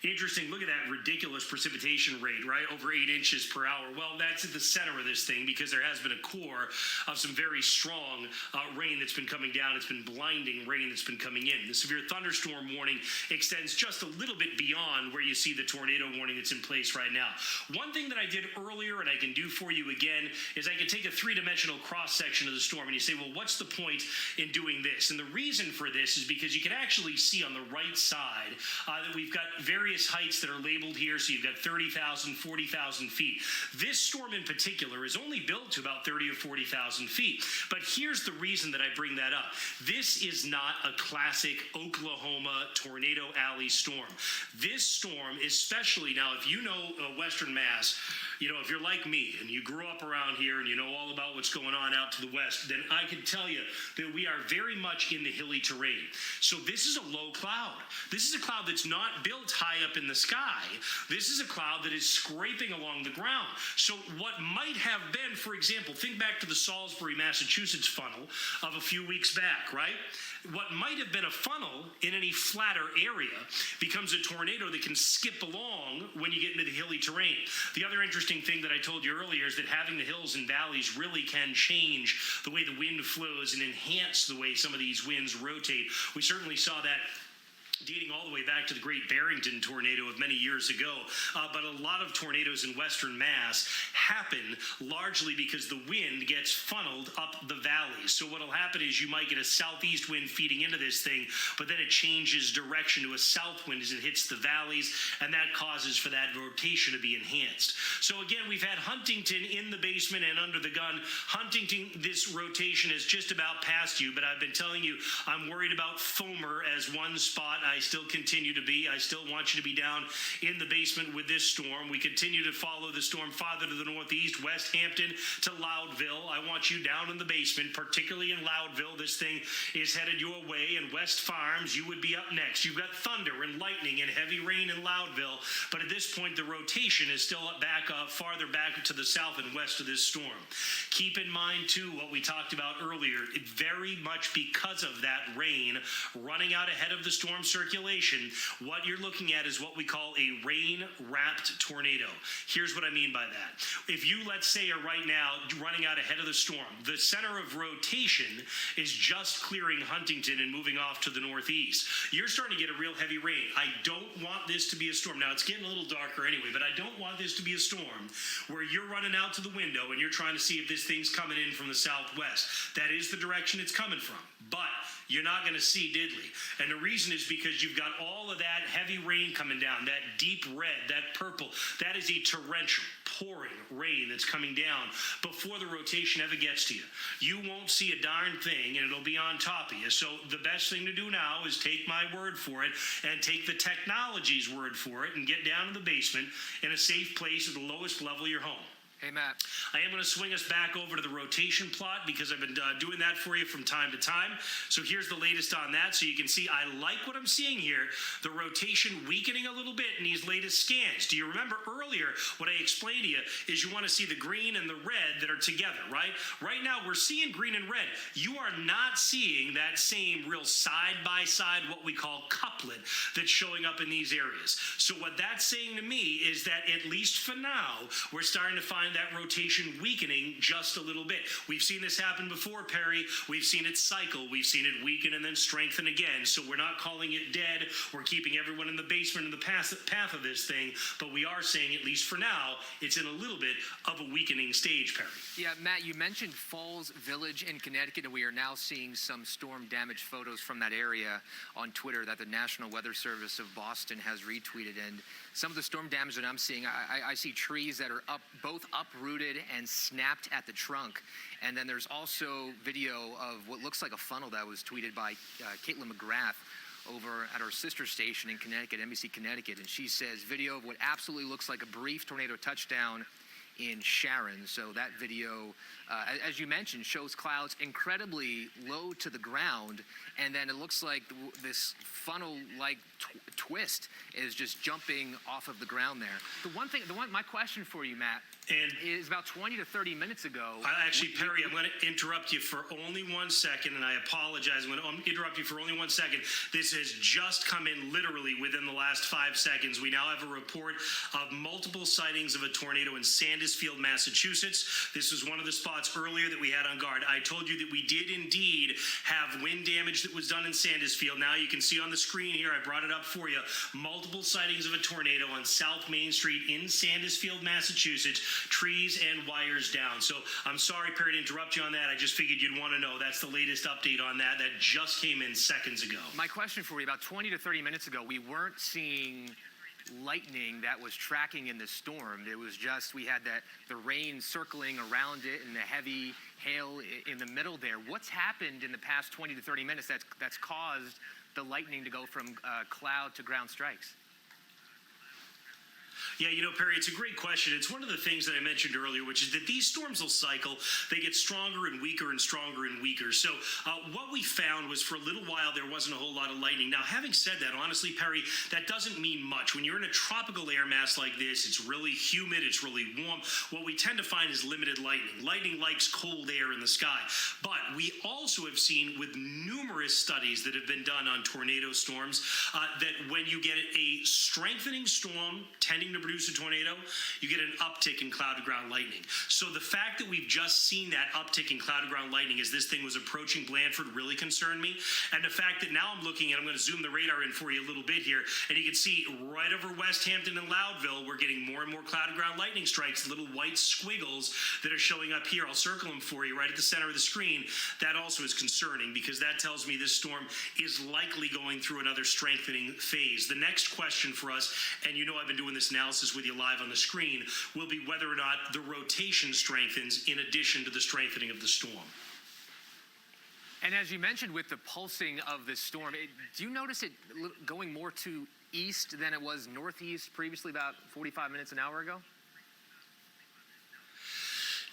Interesting, look at that ridiculous precipitation rate, right? Over 8 inches per hour. Well, that's at the center of this thing because there has been a core of some very strong rain that's been coming down. It's been blinding rain that's been coming in. The severe thunderstorm warning extends just a little bit beyond where you see the tornado warning that's in place right now. One thing that I did earlier and I can do for you again is I can take a three-dimensional cross-section of the storm and you say, well, what's the point in doing this? And the reason for this is because you can actually see on the right side that we've got various heights that are labeled here. So you've got 30,000, 40,000 feet. This storm in particular is only built to about 30 or 40,000 feet. But here's the reason that I bring that up. This is not a classic Oklahoma tornado alley storm. This storm, especially now, if you know Western Mass, you know, if you're like me and you grew up around here and you know all about what's going on out to the west, then I can tell you that we are very much in the hilly terrain. So this is a low cloud. This is a cloud that's not built high up in the sky. This is a cloud that is scraping along the ground. So what might have been, for example, think back to the Salisbury, Massachusetts funnel of a few weeks back, right? What might have been a funnel in any flatter area becomes a tornado that can skip along when you get into the hilly terrain. The other interesting thing that I told you earlier is that having the hills and valleys really can change the way the wind flows and enhance the way some of these winds rotate. We certainly saw that dating all the way back to the Great Barrington tornado of many years ago. But a lot of tornadoes in Western Mass happen largely because the wind gets funneled up the valleys. So what'll happen is you might get a southeast wind feeding into this thing, but then it changes direction to a south wind as it hits the valleys, and that causes for that rotation to be enhanced. So again, we've had Huntington in the basement and under the gun. Huntington, this rotation is just about past you, but I've been telling you I'm worried about Foamer as one spot. I still continue to be. I still want you to be down in the basement with this storm. We continue to follow the storm farther to the northeast, West Hampton to Loudville. I want you down in the basement, particularly in Loudville. This thing is headed your way. In West Farms, you would be up next. You've got thunder and lightning and heavy rain in Loudville, but at this point, the rotation is still farther back to the south and west of this storm. Keep in mind, too, what we talked about earlier. Very much because of that rain running out ahead of the storm circulation, what you're looking at is what we call a rain-wrapped tornado. Here's what I mean by that. If you, let's say, are right now running out ahead of the storm, the center of rotation is just clearing Huntington and moving off to the northeast. You're starting to get a real heavy rain. I don't want this to be a storm. Now, it's getting a little darker anyway, but I don't want this to be a storm where you're running out to the window and you're trying to see if this thing's coming in from the southwest. That is the direction it's coming from, but you're not going to see diddly. And the reason is because you've got all of that heavy rain coming down, that deep red, that purple. That is a torrential, pouring rain that's coming down before the rotation ever gets to you. You won't see a darn thing, and it'll be on top of you. So the best thing to do now is take my word for it and take the technology's word for it and get down in the basement in a safe place at the lowest level of your home. Hey, Matt. I am going to swing us back over to the rotation plot because I've been doing that for you from time to time. So here's the latest on that. So you can see I like what I'm seeing here. The rotation weakening a little bit in these latest scans. Do you remember earlier what I explained to you is you want to see the green and the red that are together, right? Right now we're seeing green and red. You are not seeing that same real side-by-side what we call couplet that's showing up in these areas. So what that's saying to me is that at least for now, we're starting to find that rotation weakening just a little bit. We've seen this happen before, Perry. We've seen it cycle. We've seen it weaken and then strengthen again. So we're not calling it dead. We're keeping everyone in the basement in the path of this thing, but we are saying, at least for now, it's in a little bit of a weakening stage, Perry. Yeah, Matt, you mentioned Falls Village in Connecticut, and we are now seeing some storm damage photos from that area on Twitter that the National Weather Service of Boston has retweeted. And some of the storm damage that I'm seeing, I see trees that are both uprooted and snapped at the trunk. And then there's also video of what looks like a funnel that was tweeted by Caitlin McGrath over at our sister station in Connecticut, NBC Connecticut. And she says, video of what absolutely looks like a brief tornado touchdown in Sharon. So that video, as you mentioned, shows clouds incredibly low to the ground, and then it looks like this funnel-like twist is just jumping off of the ground there. My question for you, Matt, is about 20 to 30 minutes ago. Actually, Perry, I'm going to interrupt you for only 1 second, and I apologize. I'm going to interrupt you for only 1 second. This has just come in literally within the last 5 seconds. We now have a report of multiple sightings of a tornado in Sandusfield, Massachusetts. This was one of the spots earlier that we had on guard. I told you that we did indeed have wind damage that was done in Sandusfield. Now you can see on the screen here, I brought it up for you, multiple sightings of a tornado on South Main Street in Sandusfield, Massachusetts. Trees and wires down. So I'm sorry, Perry, to interrupt you on that. I just figured you'd want to know. That's the latest update on that. That just came in seconds ago. My question for you, about 20 to 30 minutes ago, we weren't seeing lightning that was tracking in the storm. It was just, we had the rain circling around it and the heavy hail in the middle there. What's happened in the past 20 to 30 minutes that's caused the lightning to go from cloud to ground strikes? Yeah, Perry, it's a great question. It's one of the things that I mentioned earlier, which is that these storms will cycle. They get stronger and weaker and stronger and weaker. So what we found was for a little while there wasn't a whole lot of lightning. Now, having said that, honestly, Perry, that doesn't mean much. When you're in a tropical air mass like this, it's really humid, it's really warm. What we tend to find is limited lightning. Lightning likes cold air in the sky. But we also have seen with numerous studies that have been done on tornado storms that when you get a strengthening storm tending to produce a tornado, you get an uptick in cloud-to-ground lightning. So the fact that we've just seen that uptick in cloud-to-ground lightning as this thing was approaching Blandford really concerned me. And the fact that now I'm looking, and I'm going to zoom the radar in for you a little bit here, and you can see right over West Hampton and Loudville, we're getting more and more cloud-to-ground lightning strikes, little white squiggles that are showing up here. I'll circle them for you right at the center of the screen. That also is concerning because that tells me this storm is likely going through another strengthening phase. The next question for us, and I've been doing this analysis with you live on the screen, will be whether or not the rotation strengthens in addition to the strengthening of the storm. And as you mentioned with the pulsing of this storm, do you notice it going more to east than it was northeast previously about 45 minutes an hour ago?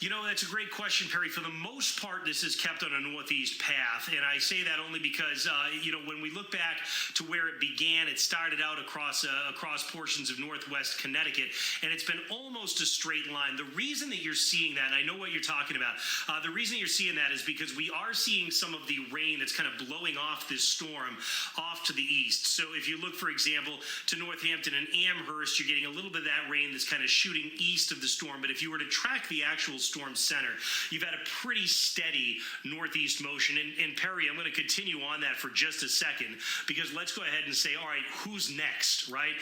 You know, that's a great question, Perry. For the most part, this is kept on a northeast path, and I say that only because, when we look back to where it began, it started out across portions of northwest Connecticut, and it's been almost a straight line. The reason that you're seeing that, and I know what you're talking about, the reason you're seeing that is because we are seeing some of the rain that's kind of blowing off this storm off to the east. So if you look, for example, to Northampton and Amherst, you're getting a little bit of that rain that's kind of shooting east of the storm, but if you were to track the actual storm center, you've had a pretty steady northeast motion. And Perry, I'm going to continue on that for just a second, because let's go ahead and say, all right, who's next, right?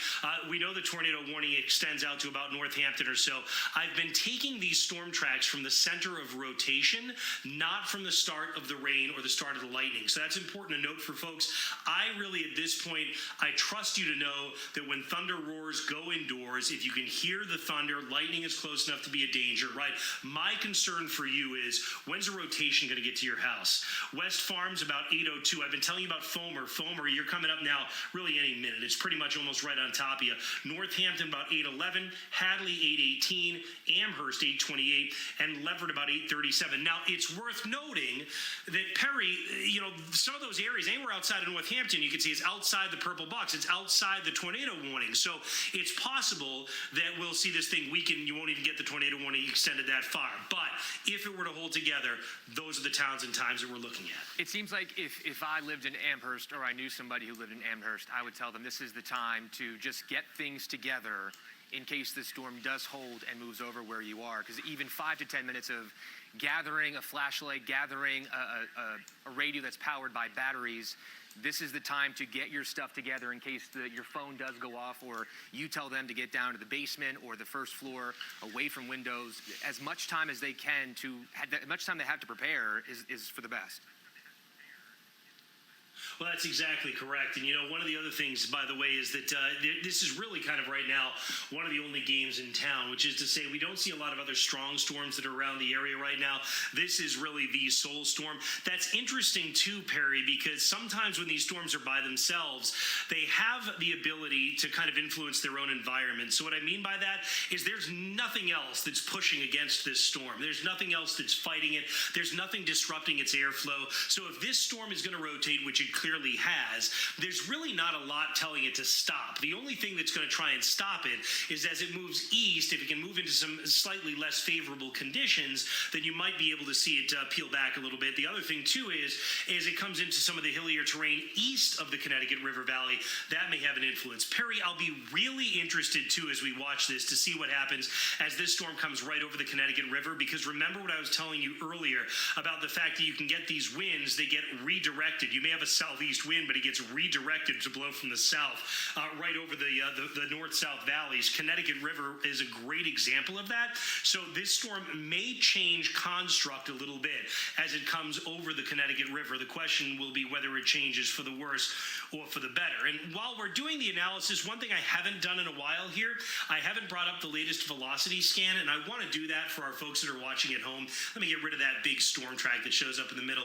We know the tornado warning extends out to about Northampton or so. I've been taking these storm tracks from the center of rotation, not from the start of the rain or the start of the lightning. So that's important to note for folks. I really, at this point, I trust you to know that when thunder roars, go indoors. If you can hear the thunder, lightning is close enough to be a danger, right? My concern for you is, when's a rotation going to get to your house? West Farms about 8:02. I've been telling you about Foamer. Foamer, you're coming up now really any minute. It's pretty much almost right on top of you. Northampton about 8:11. Hadley 8:18. Amherst 8:28. And Leverett about 8:37. Now, it's worth noting that Perry, some of those areas, anywhere outside of Northampton, you can see is outside the purple box. It's outside the tornado warning. So it's possible that we'll see this thing weaken. You won't even get the tornado warning extended that far. But if it were to hold together, those are the towns and times that we're looking at. It seems like if I lived in Amherst, or I knew somebody who lived in Amherst, I would tell them this is the time to just get things together in case the storm does hold and moves over where you are. Because even 5 to 10 minutes of gathering a flashlight, gathering a radio that's powered by batteries, this is the time to get your stuff together in case your phone does go off, or you tell them to get down to the basement or the first floor away from windows. As much time as they can as much time they have to prepare is for the best. Well, that's exactly correct. And, one of the other things, by the way, is that this is really kind of right now one of the only games in town, which is to say we don't see a lot of other strong storms that are around the area right now. This is really the sole storm. That's interesting, too, Perry, because sometimes when these storms are by themselves, they have the ability to kind of influence their own environment. So what I mean by that is there's nothing else that's pushing against this storm. There's nothing else that's fighting it. There's nothing disrupting its airflow. So if this storm is going to rotate, which it clearly has, there's really not a lot telling it to stop. The only thing that's going to try and stop it is as it moves east, if it can move into some slightly less favorable conditions, then you might be able to see it peel back a little bit. The other thing, too, is it comes into some of the hillier terrain east of the Connecticut River Valley. That may have an influence. Perry, I'll be really interested, too, as we watch this to see what happens as this storm comes right over the Connecticut River, because remember what I was telling you earlier about the fact that you can get these winds, they get redirected. You may have a southeast wind, but it gets redirected to blow from the south right over the north-south valleys. Connecticut River is a great example of that. So this storm may change construct a little bit as it comes over the Connecticut River. The question will be whether it changes for the worse or for the better. And while we're doing the analysis, one thing I haven't done in a while here, I haven't brought up the latest velocity scan, and I want to do that for our folks that are watching at home. Let me get rid of that big storm track that shows up in the middle.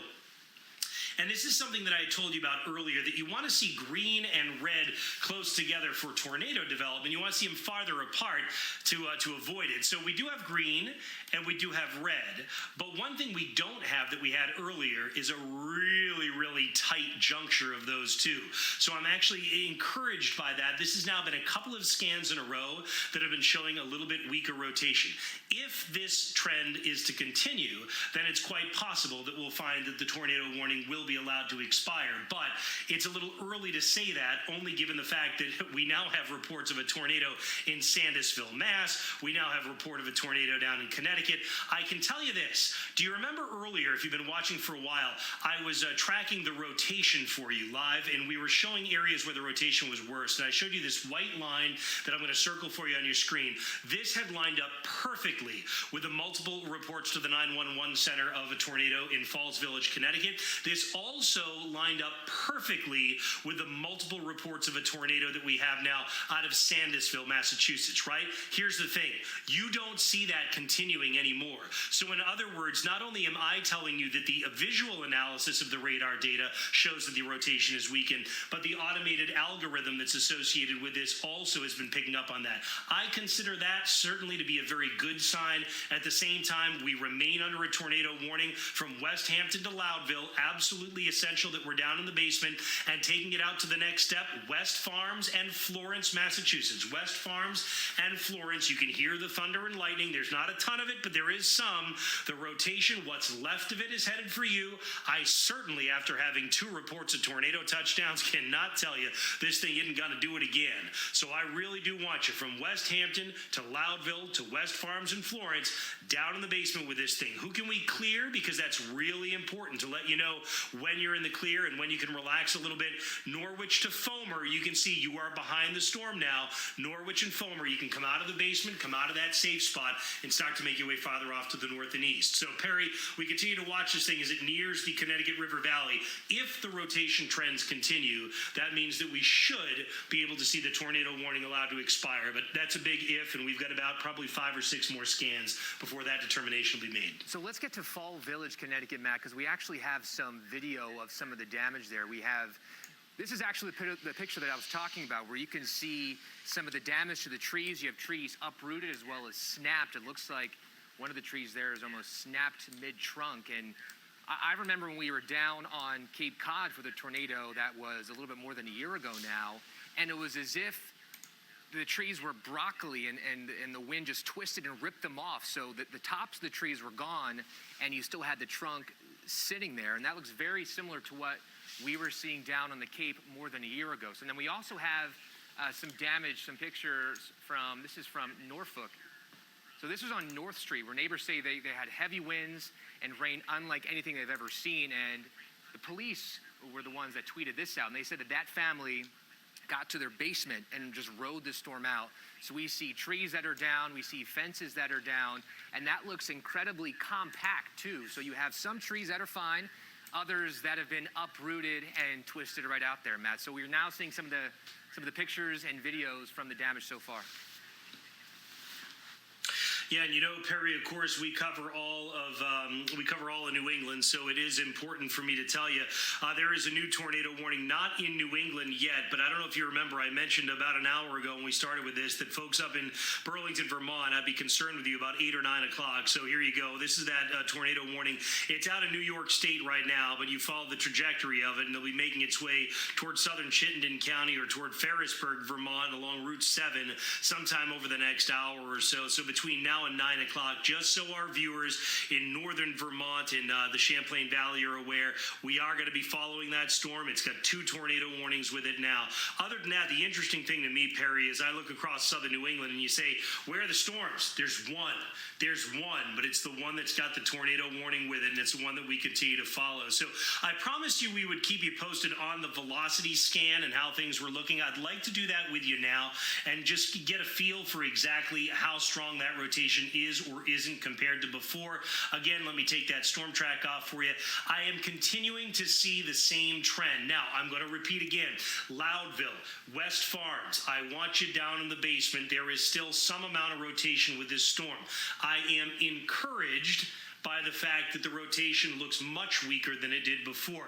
And this is something that I told you about earlier, that you want to see green and red close together for tornado development. You want to see them farther apart to avoid it. So we do have green and we do have red. But one thing we don't have that we had earlier is a really, really tight juncture of those two. So I'm actually encouraged by that. This has now been a couple of scans in a row that have been showing a little bit weaker rotation. If this trend is to continue, then it's quite possible that we'll find that the tornado warning will be allowed to expire. But it's a little early to say that, only given the fact that we now have reports of a tornado in Sandusville, Mass. We now have a report of a tornado down in Connecticut. I can tell you this. Do you remember earlier, if you've been watching for a while, I was tracking the rotation for you live, and we were showing areas where the rotation was worse. And I showed you this white line that I'm going to circle for you on your screen. This had lined up perfectly with the multiple reports to the 911 center of a tornado in Falls Village, Connecticut. This this also lined up perfectly with the multiple reports of a tornado that we have now out of Sandusville, Massachusetts, right? Here's the thing. You don't see that continuing anymore. So in other words, not only am I telling you that the visual analysis of the radar data shows that the rotation is weakened, but the automated algorithm that's associated with this also has been picking up on that. I consider that certainly to be a very good sign. At the same time, we remain under a tornado warning from West Hampton to Loudville. Absolutely essential that we're down in the basement and taking it out to the next step. West Farms and Florence, Massachusetts. West Farms and Florence. You can hear the thunder and lightning. There's not a ton of it, but there is some. The rotation, what's left of it, is headed for you. I certainly, after having 2 reports of tornado touchdowns, cannot tell you this thing isn't going to do it again. So I really do want you from West Hampton to Loudville to West Farms and Florence down in the basement with this thing. Who can we clear? Because that's really important to let you know when you're in the clear and when you can relax a little bit. Norwich to Foamer, you can see you are behind the storm now. Norwich and Foamer, you can come out of the basement, come out of that safe spot, and start to make your way farther off to the north and east. So, Perry, we continue to watch this thing as it nears the Connecticut River Valley. If the rotation trends continue, that means that we should be able to see the tornado warning allowed to expire. But that's a big if, and we've got about probably 5 or 6 more scans before that determination will be made. So let's get to Fall Village, Connecticut, Matt, because we actually have some video of some of the damage there. This is actually the picture that I was talking about, where you can see some of the damage to the trees. You have trees uprooted as well as snapped. It looks like one of the trees there is almost snapped mid-trunk. And I remember when we were down on Cape Cod for the tornado that was a little bit more than a year ago now, and it was as if the trees were broccoli and the wind just twisted and ripped them off. So the tops of the trees were gone, and you still had the trunk sitting there. And that looks very similar to what we were seeing down on the Cape more than a year ago. So then we also have some damage, some pictures this is from Norfolk. So this was on North Street, where neighbors say they had heavy winds and rain unlike anything they've ever seen. And the police were the ones that tweeted this out. And they said that family got to their basement and just rode the storm out. So we see trees that are down, we see fences that are down, and that looks incredibly compact too. So you have some trees that are fine, others that have been uprooted and twisted right out there, Matt. So we're now seeing some of the pictures and videos from the damage so far. Yeah, and you know, Perry, of course, we cover all of New England, so it is important for me to tell you there is a new tornado warning, not in New England yet, but I don't know if you remember, I mentioned about an hour ago when we started with this that folks up in Burlington, Vermont, I'd be concerned with you about 8 or 9 o'clock. So here you go. This is that tornado warning. It's out of New York State right now, but you follow the trajectory of it, and it'll be making its way towards southern Chittenden County or toward Ferrisburg, Vermont, along Route 7 sometime over the next hour or so. So between now and 9 o'clock, just so our viewers in northern Vermont and the Champlain Valley are aware, we are going to be following that storm. It's got 2 tornado warnings with it now. Other than that, the interesting thing to me, Perry, is I look across southern New England and you say, where are the storms? There's one, but it's the one that's got the tornado warning with it, and it's the one that we continue to follow. So I promised you we would keep you posted on the velocity scan and how things were looking. I'd like to do that with you now and just get a feel for exactly how strong that rotation is or isn't compared to before. Again, let me take that storm track off for you. I am continuing to see the same trend. Now, I'm going to repeat again. Loudville, West Farms, I want you down in the basement. There is still some amount of rotation with this storm. I am encouraged by the fact that the rotation looks much weaker than it did before.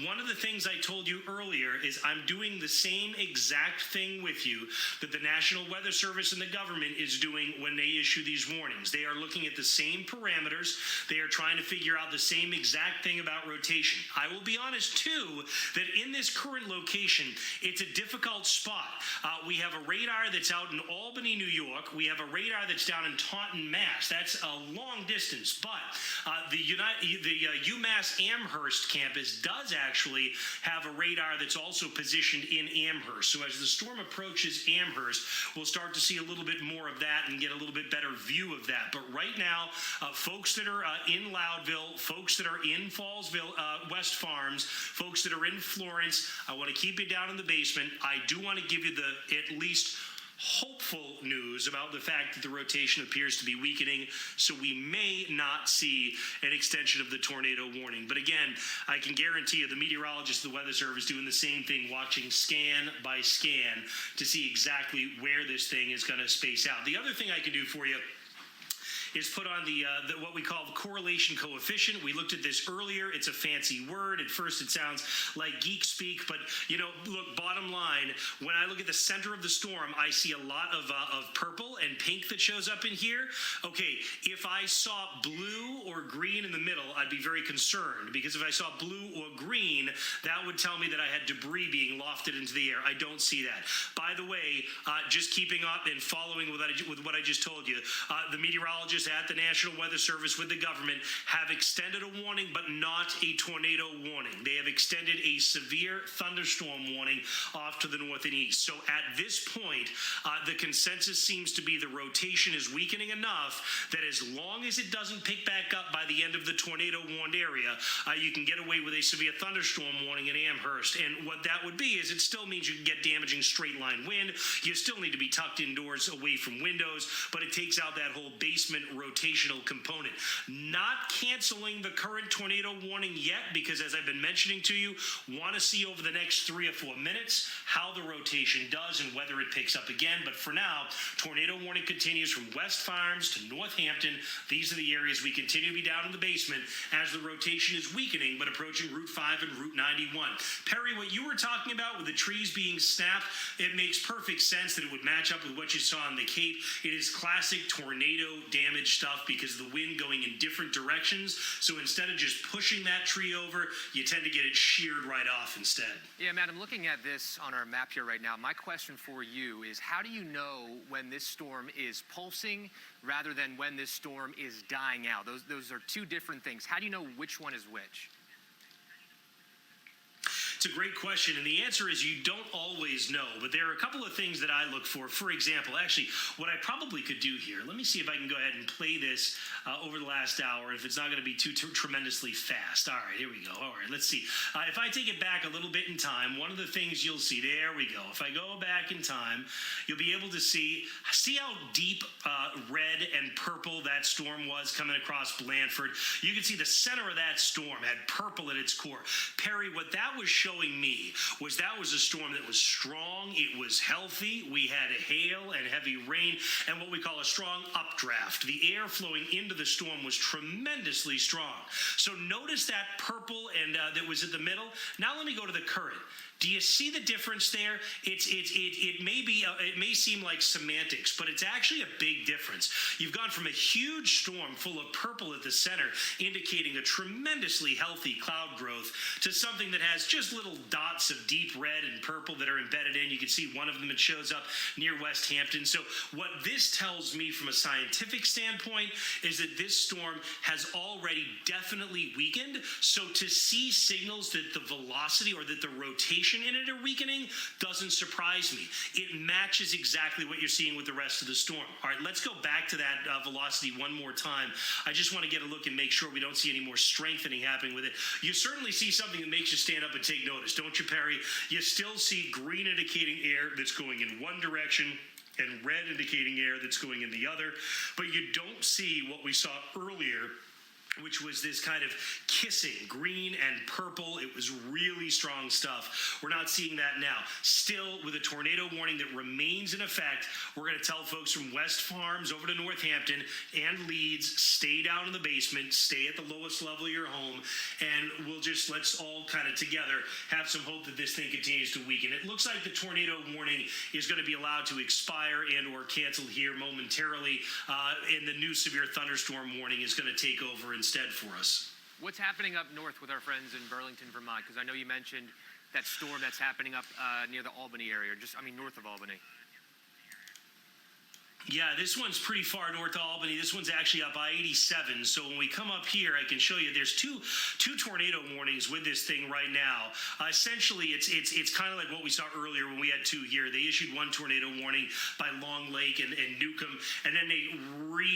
One of the things I told you earlier is I'm doing the same exact thing with you that the National Weather Service and the government is doing when they issue these warnings. They are looking at the same parameters. They are trying to figure out the same exact thing about rotation. I will be honest, too, that in this current location, it's a difficult spot. We have a radar that's out in Albany, New York. We have a radar that's down in Taunton, Mass. That's a long distance, but the UMass Amherst campus does actually have a radar that's also positioned in Amherst. So as the storm approaches Amherst, we'll start to see a little bit more of that and get a little bit better view of that. But right now, folks that are in Loudville, folks that are in Fallsville, West Farms, folks that are in Florence, I want to keep you down in the basement. I do want to give you the at least hopeful news about the fact that the rotation appears to be weakening, so we may not see an extension of the tornado warning. But again, I can guarantee you the meteorologists of the Weather Service doing the same thing, watching scan by scan to see exactly where this thing is going to space out. The other thing I can do for you is put on the what we call the correlation coefficient. We looked at this earlier. It's a fancy word. At first, it sounds like geek speak, but look. Bottom line, when I look at the center of the storm, I see a lot of purple and pink that shows up in here. Okay, if I saw blue or green in the middle, I'd be very concerned, because if I saw blue or green, that would tell me that I had debris being lofted into the air. I don't see that. By the way, just keeping up and following with what I just told you, the meteorologists at the National Weather Service with the government have extended a warning, but not a tornado warning. They have extended a severe thunderstorm warning off to the north and east. So at this point, the consensus seems to be the rotation is weakening enough that as long as it doesn't pick back up by the end of the tornado warned area, you can get away with a severe thunderstorm warning in Amherst. And what that would be is it still means you can get damaging straight line wind. You still need to be tucked indoors away from windows, but it takes out that whole basement rotational component. Not canceling the current tornado warning yet, because as I've been mentioning to you, want to see over the next 3 or 4 minutes how the rotation does and whether it picks up again. But for now, tornado warning continues from West Farms to Northampton. These are the areas we continue to be down in the basement as the rotation is weakening, but approaching Route 5 and Route 91. Perry, what you were talking about with the trees being snapped, it makes perfect sense that it would match up with what you saw on the Cape. It is classic tornado damage stuff because of the wind going in different directions. So instead of just pushing that tree over, you tend to get it sheared right off instead. Yeah, Matt, I'm looking at this on our map here right now. My question for you is, how do you know when this storm is pulsing rather than when this storm is dying out? Those are two different things. How do you know which one is which? It's a great question, and the answer is you don't always know, but there are a couple of things that I look for. For example, actually, what I probably could do here, let me see if I can go ahead and play this over the last hour, if it's not going to be too tremendously fast. All right, here we go. All right, let's see. If I take it back a little bit in time, one of the things you'll see, there we go. If I go back in time, you'll be able to see how deep red and purple that storm was coming across Blandford. You can see the center of that storm had purple at its core. Perry, what that was showing me was that was a storm that was strong. It was healthy. We had hail and heavy rain and what we call a strong updraft. The air flowing into the storm was tremendously strong. So notice that purple and that was in the middle. Now let me go to the current. Do you see the difference there? It may seem like semantics, but it's actually a big difference. You've gone from a huge storm full of purple at the center, indicating a tremendously healthy cloud growth, to something that has just little dots of deep red and purple that are embedded in. You can see one of them that shows up near West Hampton. So what this tells me from a scientific standpoint is that this storm has already definitely weakened. So to see signals that the velocity or that the rotation in it are weakening doesn't surprise me. It matches exactly what you're seeing with the rest of the storm. All right, let's go back to that velocity one more time. I just want to get a look and make sure we don't see any more strengthening happening with it. You certainly see something that makes you stand up and take notice, don't you, Perry? You still see green indicating air that's going in one direction and red indicating air that's going in the other, but you don't see what we saw earlier, which was this kind of kissing, green and purple. It was really strong stuff. We're not seeing that now. Still, with a tornado warning that remains in effect, we're going to tell folks from West Farms over to Northampton and Leeds, stay down in the basement, stay at the lowest level of your home, and let's all kind of together have some hope that this thing continues to weaken. It looks like the tornado warning is going to be allowed to expire and or canceled here momentarily, and the new severe thunderstorm warning is going to take over instead for us. What's happening up north with our friends in Burlington, Vermont? Because I know you mentioned that storm that's happening up near the Albany area, north of Albany. Yeah, this one's pretty far north of Albany. This one's actually up I-87. So when we come up here, I can show you there's two tornado warnings with this thing right now. Essentially, it's kind of like what we saw earlier when we had two here. They issued one tornado warning by Long Lake and Newcomb, and then they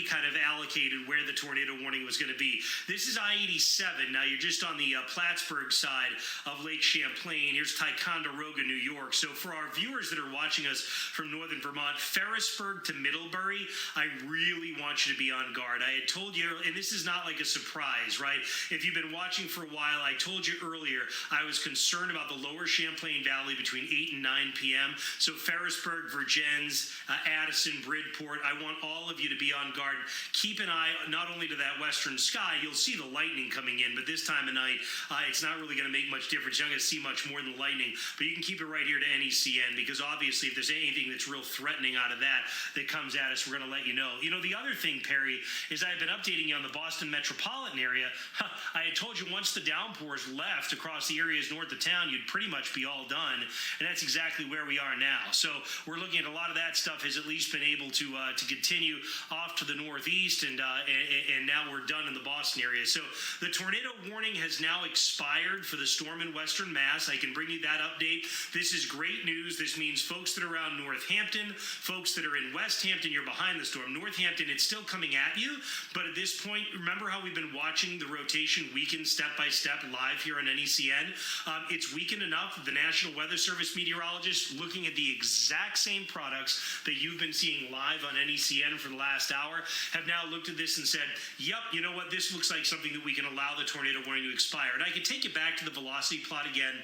kind of allocated where the tornado warning was going to be. This is I-87. Now you're just on the Plattsburgh side of Lake Champlain. Here's Ticonderoga, New York. So for our viewers that are watching us from northern Vermont, Ferrisburg to Middlebury, I really want you to be on guard. I had told you, and this is not like a surprise, right? If you've been watching for a while, I told you earlier I was concerned about the lower Champlain Valley between 8 and 9 p.m. So Ferrisburg, Virgins, Addison, Bridport, I want all of you to be on guard. Keep an eye not only to that western sky, you'll see the lightning coming in, but this time of night, it's not really going to make much difference. You're not going to see much more than lightning, but you can keep it right here to Necn, because obviously if there's anything that's real threatening out of that comes at us, we're going to let you know. You know, the other thing, Perry, is I've been updating you on the Boston metropolitan area. I had told you once the downpours left across the areas north of town, you'd pretty much be all done, and that's exactly where we are now. So we're looking at a lot of that stuff has at least been able to continue off to the northeast, and now we're done in the Boston area. So the tornado warning has now expired for the storm in Western Mass. I can bring you that update. This is great news. This means folks that are around Northampton, folks that are in West Hampton, you're behind the storm. Northampton, it's still coming at you, but at this point, remember how we've been watching the rotation weaken step by step live here on NECN? It's weakened enough that the National Weather Service meteorologists looking at the exact same products that you've been seeing live on NECN for the last hour have now looked at this and said, yep, you know what, this looks like something that we can allow the tornado warning to expire. And I can take you back to the velocity plot again.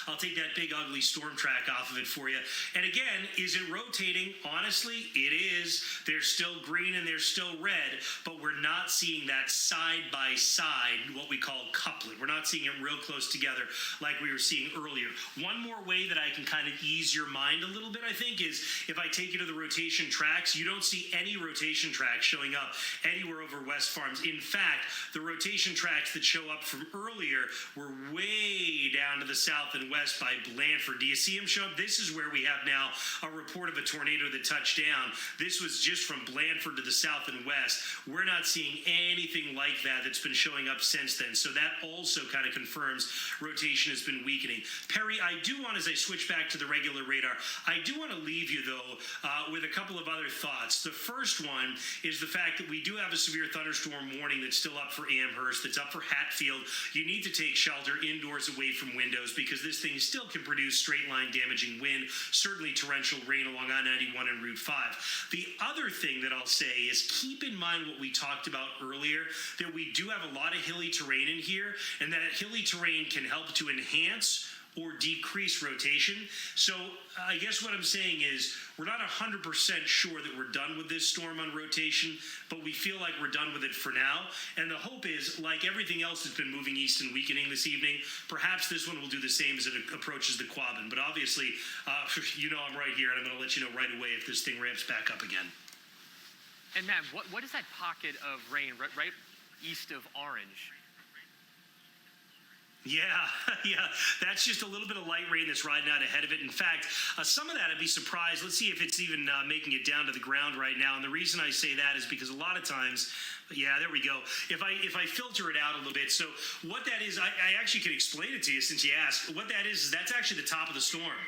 I'll take that big ugly storm track off of it for you. And again, is it rotating? Honestly, it is. They're still green and they're still red, but we're not seeing that side by side, what we call coupling. We're not seeing it real close together like we were seeing earlier. One more way that I can kind of ease your mind a little bit, I think, is if I take you to the rotation tracks, you don't see any rotation tracks showing up anywhere over West Farms. In fact, the rotation tracks that show up from earlier were way down to the south and west by Blandford. Do you see him show up? This is where we have now a report of a tornado that touched down. This was just from Blandford to the south and west. We're not seeing anything like that that's been showing up since then. So that also kind of confirms rotation has been weakening. Perry, I do want, as I switch back to the regular radar, I do want to leave you, though, with a couple of other thoughts. The first one is the fact that we do have a severe thunderstorm warning that's still up for Amherst, that's up for Hatfield. You need to take shelter indoors away from windows, because this thing still can produce straight line damaging wind, certainly torrential rain along I-91 and Route 5. The other thing that I'll say is keep in mind what we talked about earlier, that we do have a lot of hilly terrain in here, and that hilly terrain can help to enhance or decrease rotation. So I guess what I'm saying is we're not 100% sure that we're done with this storm on rotation, but we feel like we're done with it for now. And the hope is, like everything else that's been moving east and weakening this evening, perhaps this one will do the same as it approaches the Quabbin. But obviously, you know I'm right here, and I'm going to let you know right away if this thing ramps back up again. And Matt, what is that pocket of rain right east of Orange? Yeah, that's just a little bit of light rain that's riding out ahead of it. In fact, some of that I'd be surprised. Let's see if it's even making it down to the ground right now. And the reason I say that is because a lot of times, yeah, there we go. If I filter it out a little bit, so what that is, I actually can explain it to you since you asked. What that is that's actually the top of the storm.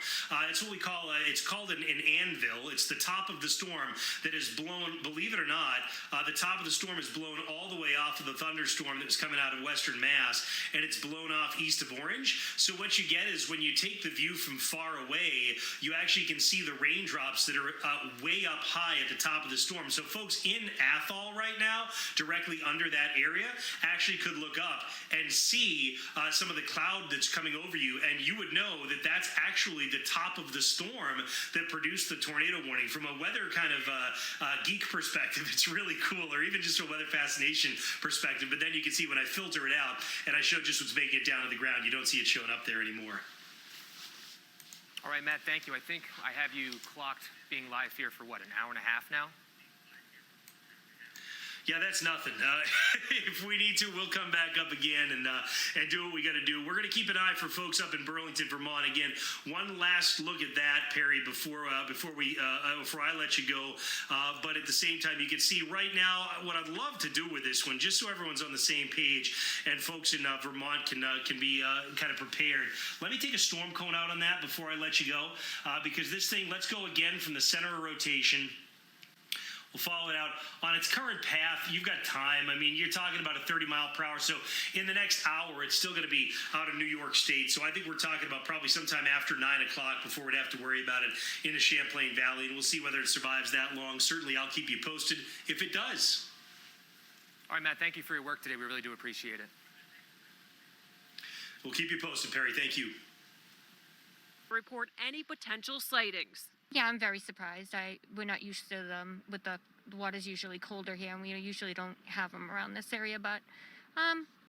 It's what we call, it's called an anvil. It's the top of the storm that is blown, believe it or not, the top of the storm is blown all the way off of the thunderstorm that was coming out of Western Mass, and it's blown off east of Orange. So what you get is when you take the view from far away, you actually can see the raindrops that are way up high at the top of the storm. So folks in Athol right now, directly under that area, actually could look up and see some of the cloud that's coming over you, and you would know that that's actually the top of the storm that produced the tornado warning. From a weather kind of geek perspective, it's really cool, or even just a weather fascination perspective. But then you can see when I filter it out and I show just what's making it down to the ground, you don't see it showing up there anymore. All right, Matt, thank you. I think I have you clocked being live here for what, an hour and a half now? Yeah, that's nothing. If we need to, we'll come back up again and do what we got to do. We're going to keep an eye for folks up in Burlington, Vermont. Again, one last look at that, Perry, before I let you go. But at the same time, you can see right now what I'd love to do with this one, just so everyone's on the same page and folks in Vermont can be kind of prepared. Let me take a storm cone out on that before I let you go, because this thing, let's go again from the center of rotation. We'll follow it out on its current path. You've got time. I mean, you're talking about a 30 mile per hour. So in the next hour, it's still going to be out of New York State. So I think we're talking about probably sometime after 9 o'clock before we'd have to worry about it in the Champlain Valley. And we'll see whether it survives that long. Certainly, I'll keep you posted if it does. All right, Matt, thank you for your work today. We really do appreciate it. We'll keep you posted, Perry. Thank you. Report any potential sightings. Yeah, I'm very surprised. We're not used to them. With the water's usually colder here, and we usually don't have them around this area. But